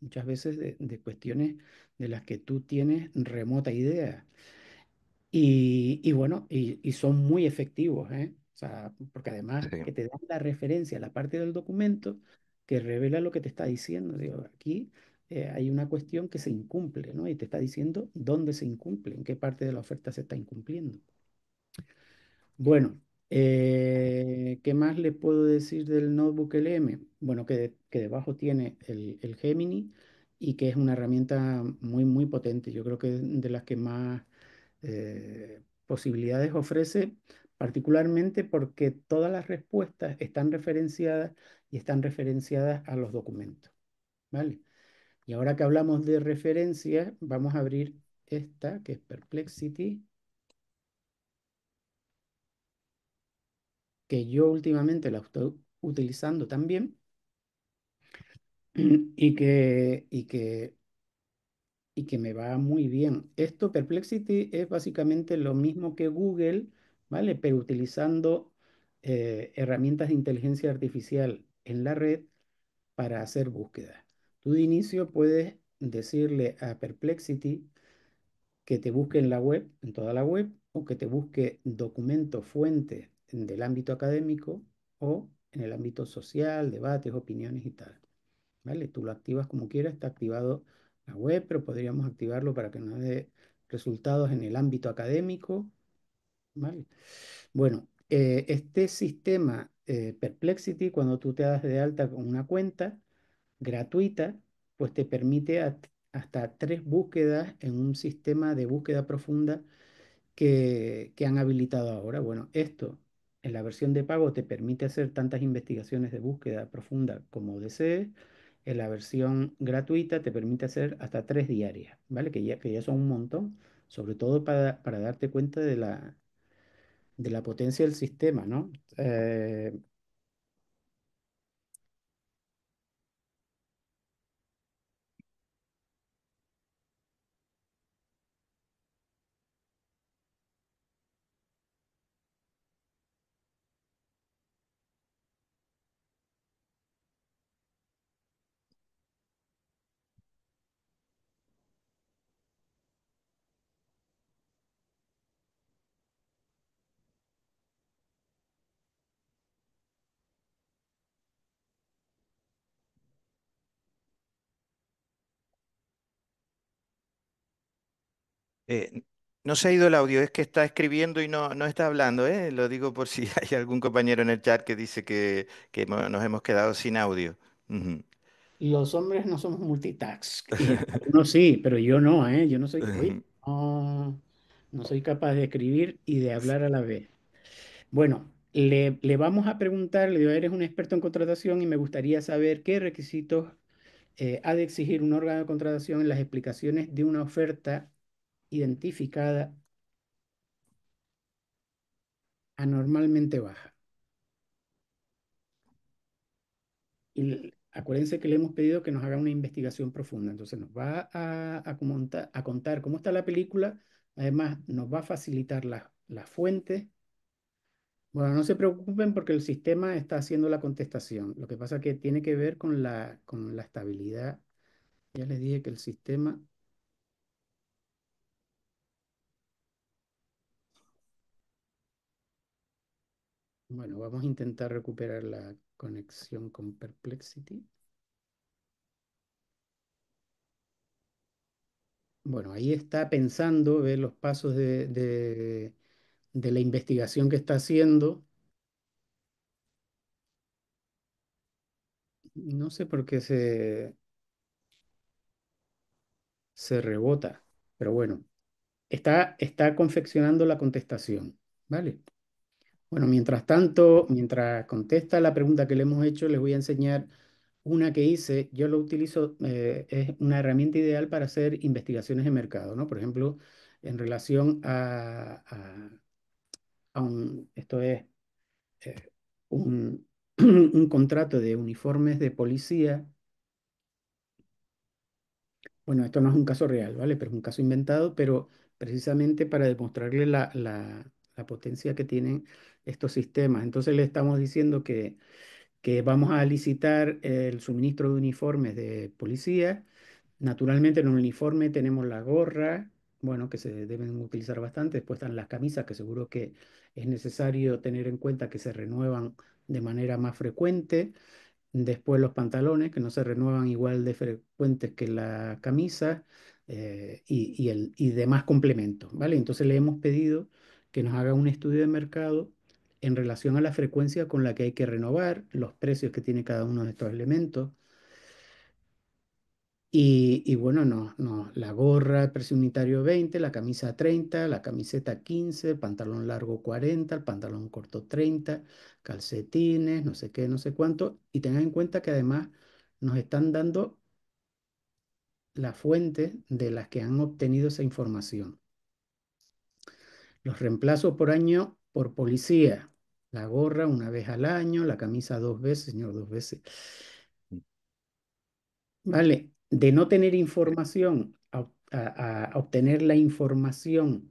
muchas veces de cuestiones de las que tú tienes remota idea. Y bueno, y son muy efectivos, ¿eh? O sea, porque además Sí. que te dan la referencia, la parte del documento que revela lo que te está diciendo. Digo, aquí hay una cuestión que se incumple, ¿no? Y te está diciendo dónde se incumple, en qué parte de la oferta se está incumpliendo. Bueno, ¿qué más le puedo decir del Notebook LM? Bueno, que debajo tiene el Gemini y que es una herramienta muy, muy potente. Yo creo que es de las que más posibilidades ofrece, particularmente porque todas las respuestas están referenciadas y están referenciadas a los documentos, ¿vale? Y ahora que hablamos de referencias, vamos a abrir esta, que es Perplexity, que yo últimamente la estoy utilizando también y que me va muy bien. Esto, Perplexity, es básicamente lo mismo que Google, ¿vale? Pero utilizando herramientas de inteligencia artificial en la red para hacer búsquedas. Tú de inicio puedes decirle a Perplexity que te busque en la web, en toda la web, o que te busque documentos, fuentes del ámbito académico o en el ámbito social, debates, opiniones y tal. ¿Vale? Tú lo activas como quieras, está activado la web, pero podríamos activarlo para que nos dé resultados en el ámbito académico, ¿vale? Bueno, este sistema Perplexity, cuando tú te das de alta con una cuenta gratuita, pues te permite hasta 3 búsquedas en un sistema de búsqueda profunda que han habilitado ahora. Bueno, esto en la versión de pago te permite hacer tantas investigaciones de búsqueda profunda como desees. En la versión gratuita te permite hacer hasta 3 diarias, ¿vale? Que ya son un montón, sobre todo para darte cuenta de la potencia del sistema, ¿no? Eh, no se ha ido el audio, es que está escribiendo y no está hablando, ¿eh? Lo digo por si hay algún compañero en el chat que dice que nos hemos quedado sin audio. Ujú. Los hombres no somos multitask, y algunos sí, pero yo no, ¿eh? Yo no soy, oye, no soy capaz de escribir y de hablar a la vez. Bueno, le vamos a preguntar, le digo, eres un experto en contratación y me gustaría saber qué requisitos ha de exigir un órgano de contratación en las explicaciones de una oferta identificada anormalmente baja. Acuérdense que le hemos pedido que nos haga una investigación profunda, entonces nos va a contar cómo está la película, además nos va a facilitar las fuentes. Bueno, no se preocupen porque el sistema está haciendo la contestación. Lo que pasa es que tiene que ver con la estabilidad. Ya les dije que el sistema, bueno, vamos a intentar recuperar la conexión con Perplexity. bueno, ahí está pensando, ve los pasos de la investigación que está haciendo. No sé por qué se rebota, pero bueno, está confeccionando la contestación, ¿vale? Bueno, mientras tanto, mientras contesta la pregunta que le hemos hecho, les voy a enseñar una que hice. Yo lo utilizo, es una herramienta ideal para hacer investigaciones de mercado, ¿no? Por ejemplo, en relación esto es eh, un, un contrato de uniformes de policía. Bueno, esto no es un caso real, ¿vale? Pero es un caso inventado, pero precisamente para demostrarle la potencia que tienen estos sistemas. Entonces le estamos diciendo que vamos a licitar el suministro de uniformes de policía. Naturalmente en un uniforme tenemos la gorra, bueno, que se deben utilizar bastante. Después están las camisas, que seguro que es necesario tener en cuenta que se renuevan de manera más frecuente. Después los pantalones, que no se renuevan igual de frecuentes que la camisa, y demás complementos, ¿vale? Entonces le hemos pedido que nos haga un estudio de mercado en relación a la frecuencia con la que hay que renovar, los precios que tiene cada uno de estos elementos. Y bueno, la gorra, el precio unitario 20, la camisa 30, la camiseta 15, el pantalón largo 40, el pantalón corto 30, calcetines, no sé qué, no sé cuánto. Y tengan en cuenta que además nos están dando la fuente de las que han obtenido esa información. Los reemplazos por año por policía. La gorra una vez al año, la camisa 2 veces, señor, 2 veces. Vale, de no tener información a obtener la información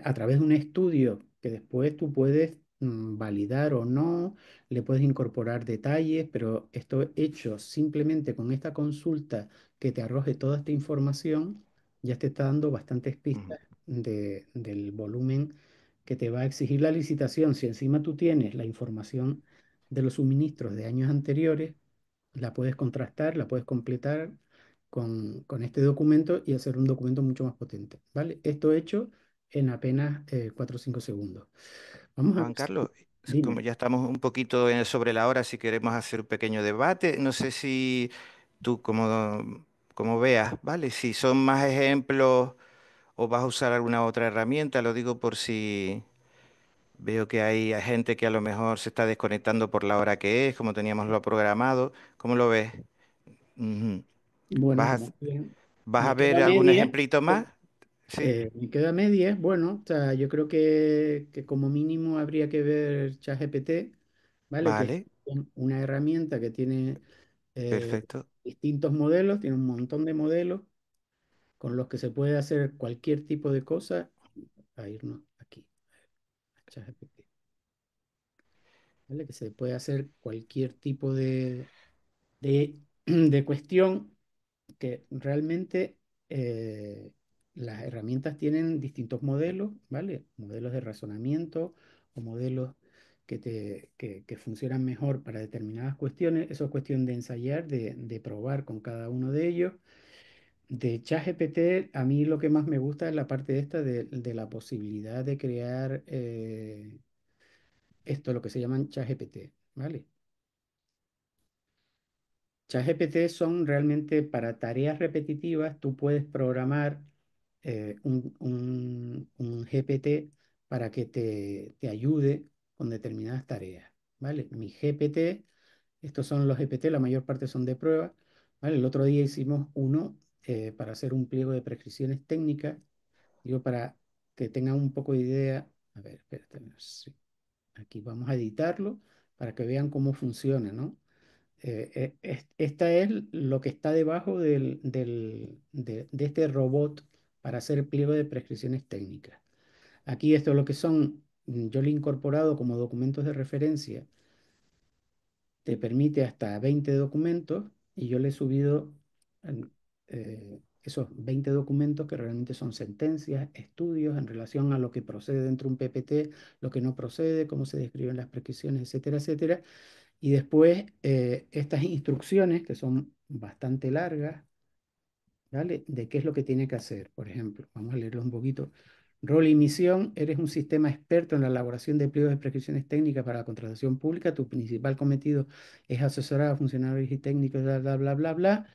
a través de un estudio que después tú puedes validar o no, le puedes incorporar detalles, pero esto hecho simplemente con esta consulta que te arroje toda esta información, ya te está dando bastantes Ujú. pistas del volumen que te va a exigir la licitación. Si encima tú tienes la información de los suministros de años anteriores, la puedes contrastar, la puedes completar con este documento y hacer un documento mucho más potente, ¿vale? Esto hecho en apenas 4 o 5 segundos. Vamos a ver Juan Carlos, como dime. ya estamos un poquito sobre la hora, si queremos hacer un pequeño debate, no sé si tú como veas, ¿vale? Si son más ejemplos o vas a usar alguna otra herramienta, lo digo por si veo que hay gente que a lo mejor se está desconectando por la hora que es, como teníamos lo programado. ¿Cómo lo ves? Ujú. Bueno, ¿Vas como ven, vas a me quedo ver a algún medias. ejemplito más? Sí, Me quedo a medias. Bueno, o sea, yo creo que como mínimo habría que ver ChatGPT, ¿vale? Que es vale, una herramienta que tiene perfecto. distintos modelos, tiene un montón de modelos con los que se puede hacer cualquier tipo de cosa. A irnos aquí, a ChatGPT, ¿vale? Que se puede hacer cualquier tipo de, de cuestión que realmente las herramientas tienen distintos modelos, ¿vale? Modelos de razonamiento o modelos que funcionan mejor para determinadas cuestiones. Eso es cuestión de ensayar, de probar con cada uno de ellos. De ChatGPT, a mí lo que más me gusta es la parte esta de la posibilidad de crear esto, lo que se llaman ChatGPT, ¿vale? ChatGPT son realmente para tareas repetitivas, tú puedes programar un GPT para que te ayude con determinadas tareas, ¿vale? Mi GPT, estos son los GPT, la mayor parte son de prueba, ¿vale? El otro día hicimos uno para hacer un pliego de prescripciones técnicas, digo, para que tengan un poco de idea. A ver, espérate, sí, aquí vamos a editarlo para que vean cómo funciona, ¿no? Esta es lo que está debajo de este robot para hacer pliego de prescripciones técnicas. Aquí esto es lo que son, yo le he incorporado como documentos de referencia, te permite hasta 20 documentos y yo le he subido esos 20 documentos que realmente son sentencias, estudios en relación a lo que procede dentro de un PPT, lo que no procede, cómo se describen las prescripciones, etcétera, etcétera. Y después estas instrucciones, que son bastante largas, ¿vale? De qué es lo que tiene que hacer. Por ejemplo, vamos a leerlo un poquito. Rol y misión, eres un sistema experto en la elaboración de pliegos de prescripciones técnicas para la contratación pública. Tu principal cometido es asesorar a funcionarios y técnicos, bla, bla, bla, bla, bla.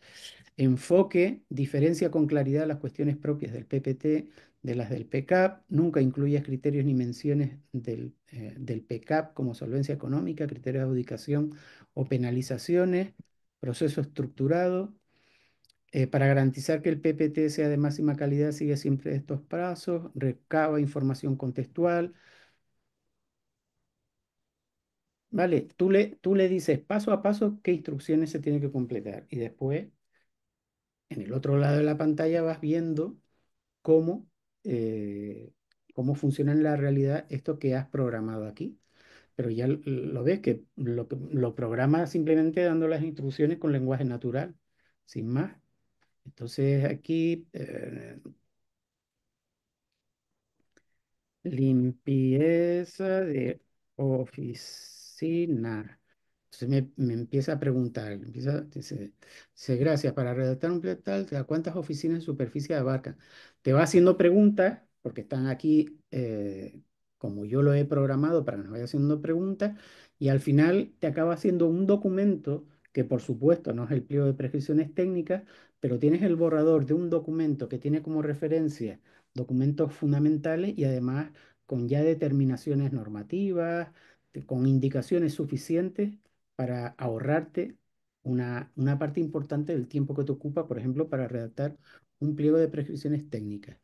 Enfoque, diferencia con claridad las cuestiones propias del PPT de las del PCAP. Nunca incluyas criterios ni menciones del PCAP como solvencia económica, criterios de adjudicación o penalizaciones. Proceso estructurado. Para garantizar que el PPT sea de máxima calidad, sigue siempre estos pasos. Recaba información contextual. Vale, tú le dices paso a paso qué instrucciones se tienen que completar. Y después, en el otro lado de la pantalla, vas viendo cómo, eh, cómo funciona en la realidad esto que has programado aquí. Pero ya lo ves que lo programas simplemente dando las instrucciones con lenguaje natural, sin más. Entonces aquí limpieza de oficina. Entonces me empieza a preguntar, dice, gracias, para redactar un plan tal, ¿cuántas oficinas en superficie abarcan? Te va haciendo preguntas, porque están aquí, como yo lo he programado, para que nos vaya haciendo preguntas, y al final te acaba haciendo un documento que por supuesto no es el pliego de prescripciones técnicas, pero tienes el borrador de un documento que tiene como referencia documentos fundamentales y además con ya determinaciones normativas, con indicaciones suficientes para ahorrarte una parte importante del tiempo que te ocupa, por ejemplo, para redactar un pliego de prescripciones técnicas.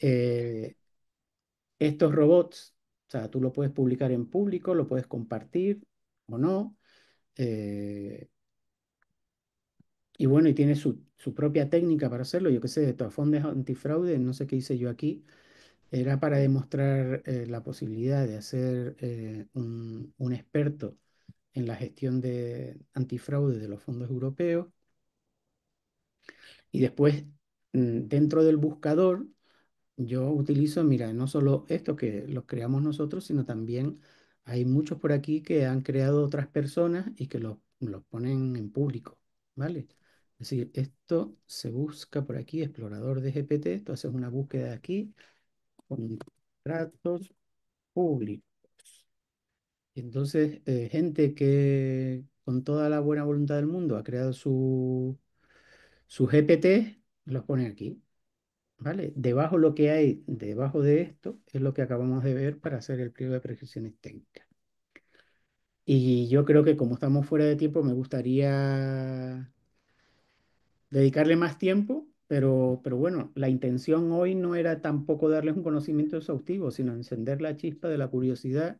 Eh, Estos robots, o sea, tú lo puedes publicar en público, lo puedes compartir o no. eh, y bueno, y tiene su propia técnica para hacerlo. Yo qué sé, de todas formas antifraude, no sé qué hice yo aquí. Era para demostrar la posibilidad de hacer un experto en la gestión de antifraude de los fondos europeos. Y después, dentro del buscador, yo utilizo, mira, no solo esto que los creamos nosotros, sino también hay muchos por aquí que han creado otras personas y que los ponen en público, ¿vale? Es decir, esto se busca por aquí, explorador de GPT, tú haces una búsqueda aquí, contratos públicos. Entonces, gente que con toda la buena voluntad del mundo ha creado su GPT, los pone aquí, ¿vale? Debajo lo que hay, debajo de esto, es lo que acabamos de ver para hacer el pliego de prescripciones técnicas. Y yo creo que como estamos fuera de tiempo, me gustaría dedicarle más tiempo, pero bueno, la intención hoy no era tampoco darles un conocimiento exhaustivo, sino encender la chispa de la curiosidad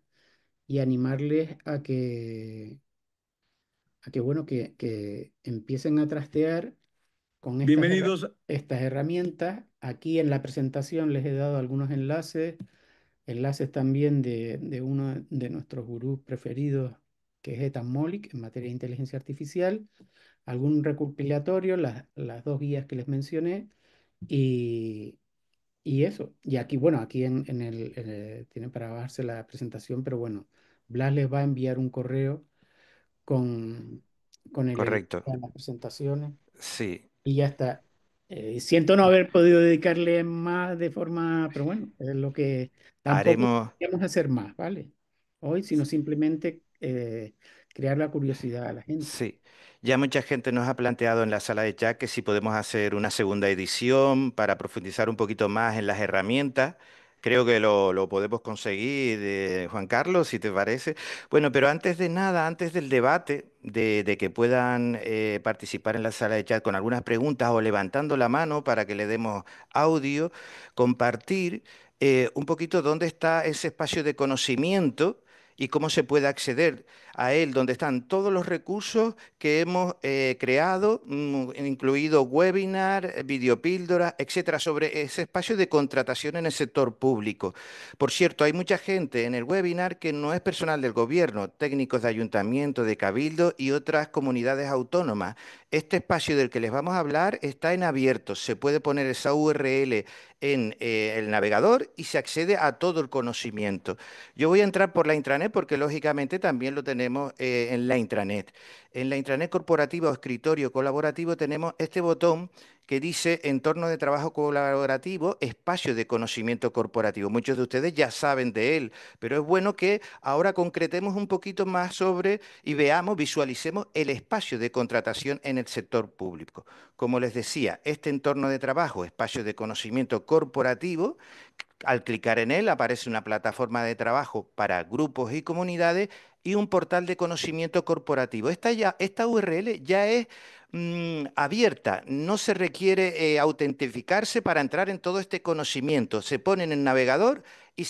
y animarles a que bueno, que empiecen a trastear con Bienvenidos. estas herramientas. Aquí en la presentación les he dado algunos enlaces también de uno de nuestros gurús preferidos, que es Ethan Mollick, en materia de inteligencia artificial, algún recopilatorio, las dos guías que les mencioné, y, y eso. Y aquí, bueno, aquí tienen para bajarse la presentación, pero bueno, Blas les va a enviar un correo con, con el enlace Correcto. a las presentaciones Sí. y ya está. Siento no haber podido dedicarle más de forma, pero bueno, es lo que tampoco Haremos, queremos hacer más, ¿vale? Hoy, sino simplemente crear la curiosidad a la gente. sí. Ya mucha gente nos ha planteado en la sala de chat que si podemos hacer una segunda edición para profundizar un poquito más en las herramientas. Creo que lo podemos conseguir, Juan Carlos, si te parece. Bueno, pero antes de nada, antes del debate, de que puedan participar en la sala de chat con algunas preguntas o levantando la mano para que le demos audio, compartir un poquito dónde está ese espacio de conocimiento y cómo se puede acceder a él, donde están todos los recursos que hemos creado, incluido webinar, videopíldoras, etcétera, sobre ese espacio de contratación en el sector público. Por cierto, hay mucha gente en el webinar que no es personal del gobierno, técnicos de ayuntamiento, de cabildo y otras comunidades autónomas. Este espacio del que les vamos a hablar está en abierto. Se puede poner esa URL en el navegador y se accede a todo el conocimiento. Yo voy a entrar por la intranet porque lógicamente también lo tenemos en la intranet. En la intranet corporativa o escritorio colaborativo tenemos este botón que dice entorno de trabajo colaborativo, espacio de conocimiento corporativo. Muchos de ustedes ya saben de él, pero es bueno que ahora concretemos un poquito más sobre y veamos, visualicemos el espacio de contratación en el sector público. Como les decía, este entorno de trabajo, espacio de conocimiento corporativo, al clicar en él aparece una plataforma de trabajo para grupos y comunidades y un portal de conocimiento corporativo. Esta URL ya es abierta, no se requiere autentificarse para entrar en todo este conocimiento. Se pone en el navegador y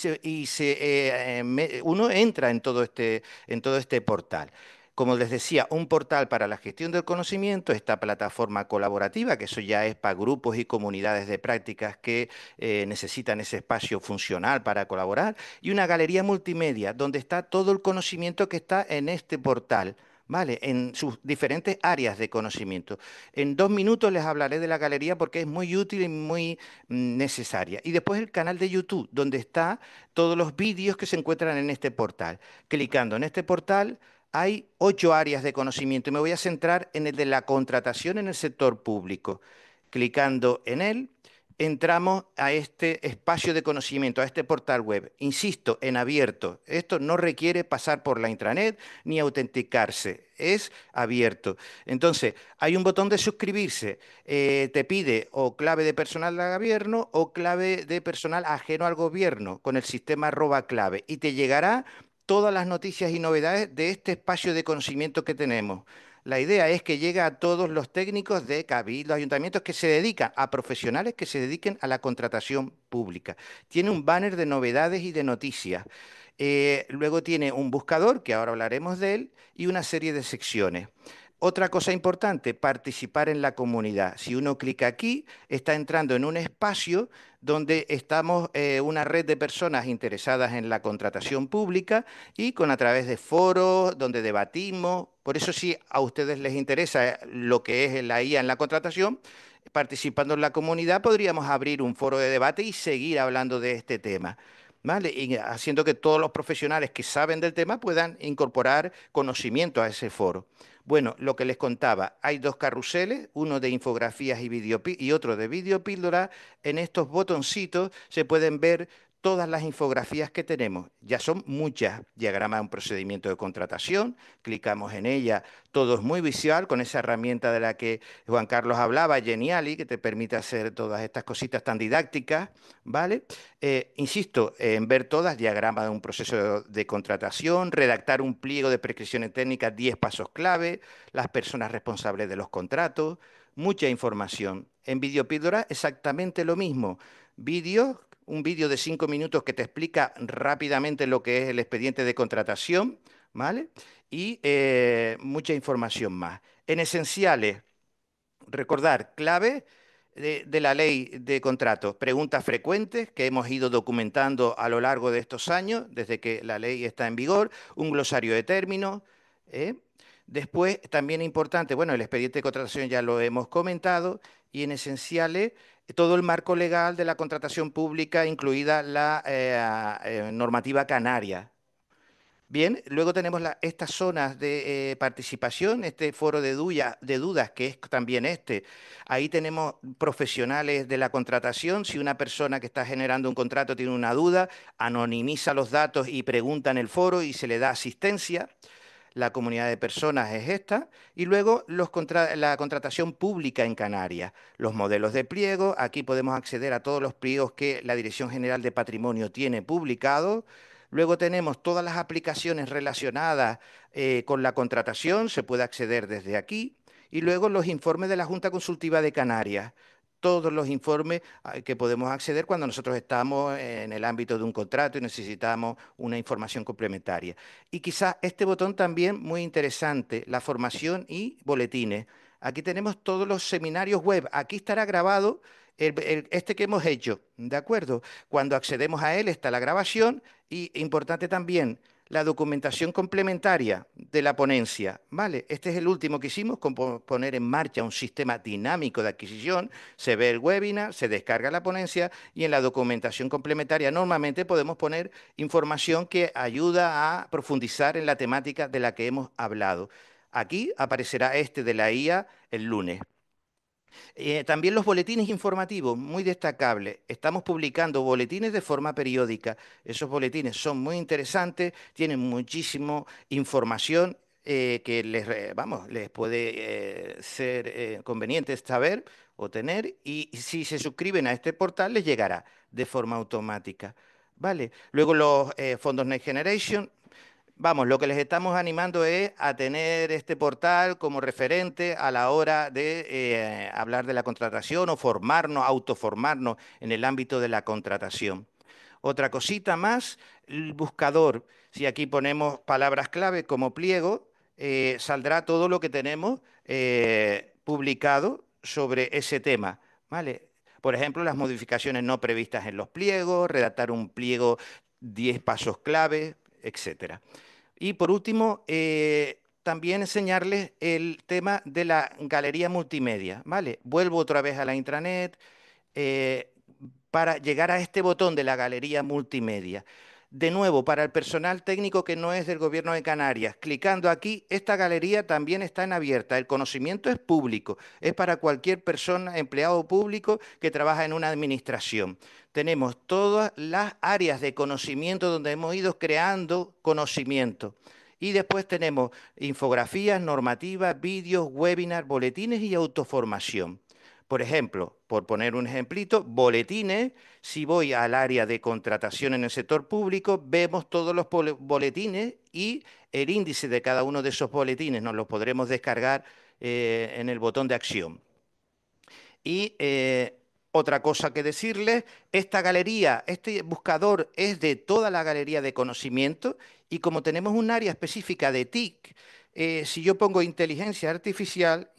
uno entra en todo este portal. Como les decía, un portal para la gestión del conocimiento, esta plataforma colaborativa, que eso ya es para grupos y comunidades de prácticas que necesitan ese espacio funcional para colaborar, y una galería multimedia donde está todo el conocimiento que está en este portal. ¿Vale? En sus diferentes áreas de conocimiento. En 2 minutos les hablaré de la galería porque es muy útil y muy necesaria. Y después el canal de YouTube, donde está todos los vídeos que se encuentran en este portal. Clicando en este portal hay 8 áreas de conocimiento y me voy a centrar en el de la contratación en el sector público. Clicando en él, entramos a este espacio de conocimiento, a este portal web. Insisto, en abierto. Esto no requiere pasar por la intranet ni autenticarse. Es abierto. Entonces, hay un botón de suscribirse. Te pide o clave de personal de gobierno o clave de personal ajeno al gobierno con el sistema @clave y te llegará todas las noticias y novedades de este espacio de conocimiento que tenemos. La idea es que llegue a todos los técnicos de cabildos, ayuntamientos que se dedican, a profesionales que se dediquen a la contratación pública. Tiene un banner de novedades y de noticias. Luego tiene un buscador, que ahora hablaremos de él, y una serie de secciones. Otra cosa importante, participar en la comunidad. Si uno clica aquí, está entrando en un espacio donde estamos una red de personas interesadas en la contratación pública y a través de foros donde debatimos. Por eso si a ustedes les interesa lo que es la IA en la contratación, participando en la comunidad podríamos abrir un foro de debate y seguir hablando de este tema. ¿Vale? Y haciendo que todos los profesionales que saben del tema puedan incorporar conocimiento a ese foro. Bueno, lo que les contaba, hay 2 carruseles, uno de infografías y otro de videopíldora. En estos botoncitos se pueden ver todas las infografías que tenemos. Ya son muchas. Diagrama de un procedimiento de contratación, clicamos en ella, todo es muy visual con esa herramienta de la que Juan Carlos hablaba, Geniali, que te permite hacer todas estas cositas tan didácticas, ¿vale? Insisto en ver todas, diagrama de un proceso de contratación, redactar un pliego de prescripciones técnicas, 10 pasos clave, las personas responsables de los contratos, mucha información. En Videopíldora exactamente lo mismo. Un vídeo de 5 minutos que te explica rápidamente lo que es el expediente de contratación, ¿vale? Y mucha información más. En esenciales, recordar clave de la ley de contratos, preguntas frecuentes que hemos ido documentando a lo largo de estos años, desde que la ley está en vigor, un glosario de términos. ¿eh? Después, también importante, bueno, el expediente de contratación ya lo hemos comentado, y en esenciales, todo el marco legal de la contratación pública, incluida la normativa canaria. Bien, luego tenemos estas zonas de participación, este foro de dudas, que es también este. Ahí tenemos profesionales de la contratación. Si una persona que está generando un contrato tiene una duda, anonimiza los datos y pregunta en el foro y se le da asistencia. La comunidad de personas es esta. Y luego la contratación pública en Canarias. Los modelos de pliego. Aquí podemos acceder a todos los pliegos que la Dirección General de Patrimonio tiene publicados. Luego tenemos todas las aplicaciones relacionadas con la contratación. Se puede acceder desde aquí. Y luego los informes de la Junta Consultiva de Canarias. Todos los informes que podemos acceder cuando nosotros estamos en el ámbito de un contrato y necesitamos una información complementaria. Y quizás este botón también muy interesante, la formación y boletines. Aquí tenemos todos los seminarios web. Aquí estará grabado este que hemos hecho, ¿de acuerdo? Cuando accedemos a él está la grabación y importante también la documentación complementaria de la ponencia, ¿vale? Este es el último que hicimos, con poner en marcha un sistema dinámico de adquisición. Se ve el webinar, se descarga la ponencia y en la documentación complementaria normalmente podemos poner información que ayuda a profundizar en la temática de la que hemos hablado. Aquí aparecerá este de la IA el lunes. También los boletines informativos, muy destacable. Estamos publicando boletines de forma periódica. Esos boletines son muy interesantes, tienen muchísima información que les puede ser conveniente saber o tener, y si se suscriben a este portal les llegará de forma automática. ¿Vale? Luego los fondos Next Generation. Vamos, lo que les estamos animando es a tener este portal como referente a la hora de hablar de la contratación o formarnos, autoformarnos en el ámbito de la contratación. Otra cosita más, el buscador. Si aquí ponemos palabras clave como pliego, saldrá todo lo que tenemos publicado sobre ese tema, ¿vale? Por ejemplo, las modificaciones no previstas en los pliegos, redactar un pliego 10 pasos clave, etcétera. Y por último, también enseñarles el tema de la galería multimedia, ¿vale? Vuelvo otra vez a la intranet eh, para llegar a este botón de la galería multimedia. De nuevo, para el personal técnico que no es del Gobierno de Canarias, clicando aquí, esta galería también está en abierta. El conocimiento es público, es para cualquier persona, empleado público que trabaja en una administración. Tenemos todas las áreas de conocimiento donde hemos ido creando conocimiento. Y después tenemos infografías, normativas, vídeos, webinars, boletines y autoformación. Por ejemplo, por poner un ejemplito, boletines. Si voy al área de contratación en el sector público, vemos todos los boletines y el índice de cada uno de esos boletines nos los podremos descargar en el botón de acción. Y otra cosa que decirles, esta galería, este buscador es de toda la galería de conocimiento, y como tenemos un área específica de TIC, si yo pongo inteligencia artificial,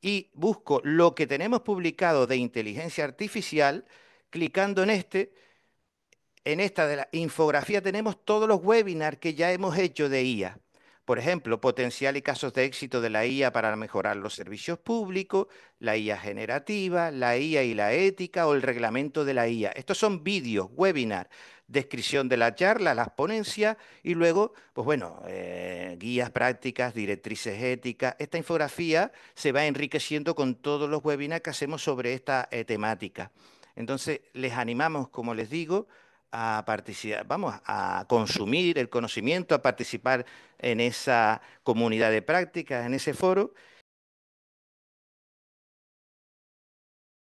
y busco lo que tenemos publicado de inteligencia artificial, clicando en esta de la infografía tenemos todos los webinars que ya hemos hecho de IA. Por ejemplo, potencial y casos de éxito de la IA para mejorar los servicios públicos, la IA generativa, la IA y la ética o el reglamento de la IA. Estos son vídeos, webinars, descripción de la charla, las ponencias y luego, pues bueno, guías prácticas, directrices éticas. Esta infografía se va enriqueciendo con todos los webinars que hacemos sobre esta temática. Entonces, les animamos, como les digo, a participar, vamos, a consumir el conocimiento, a participar en esa comunidad de prácticas, en ese foro,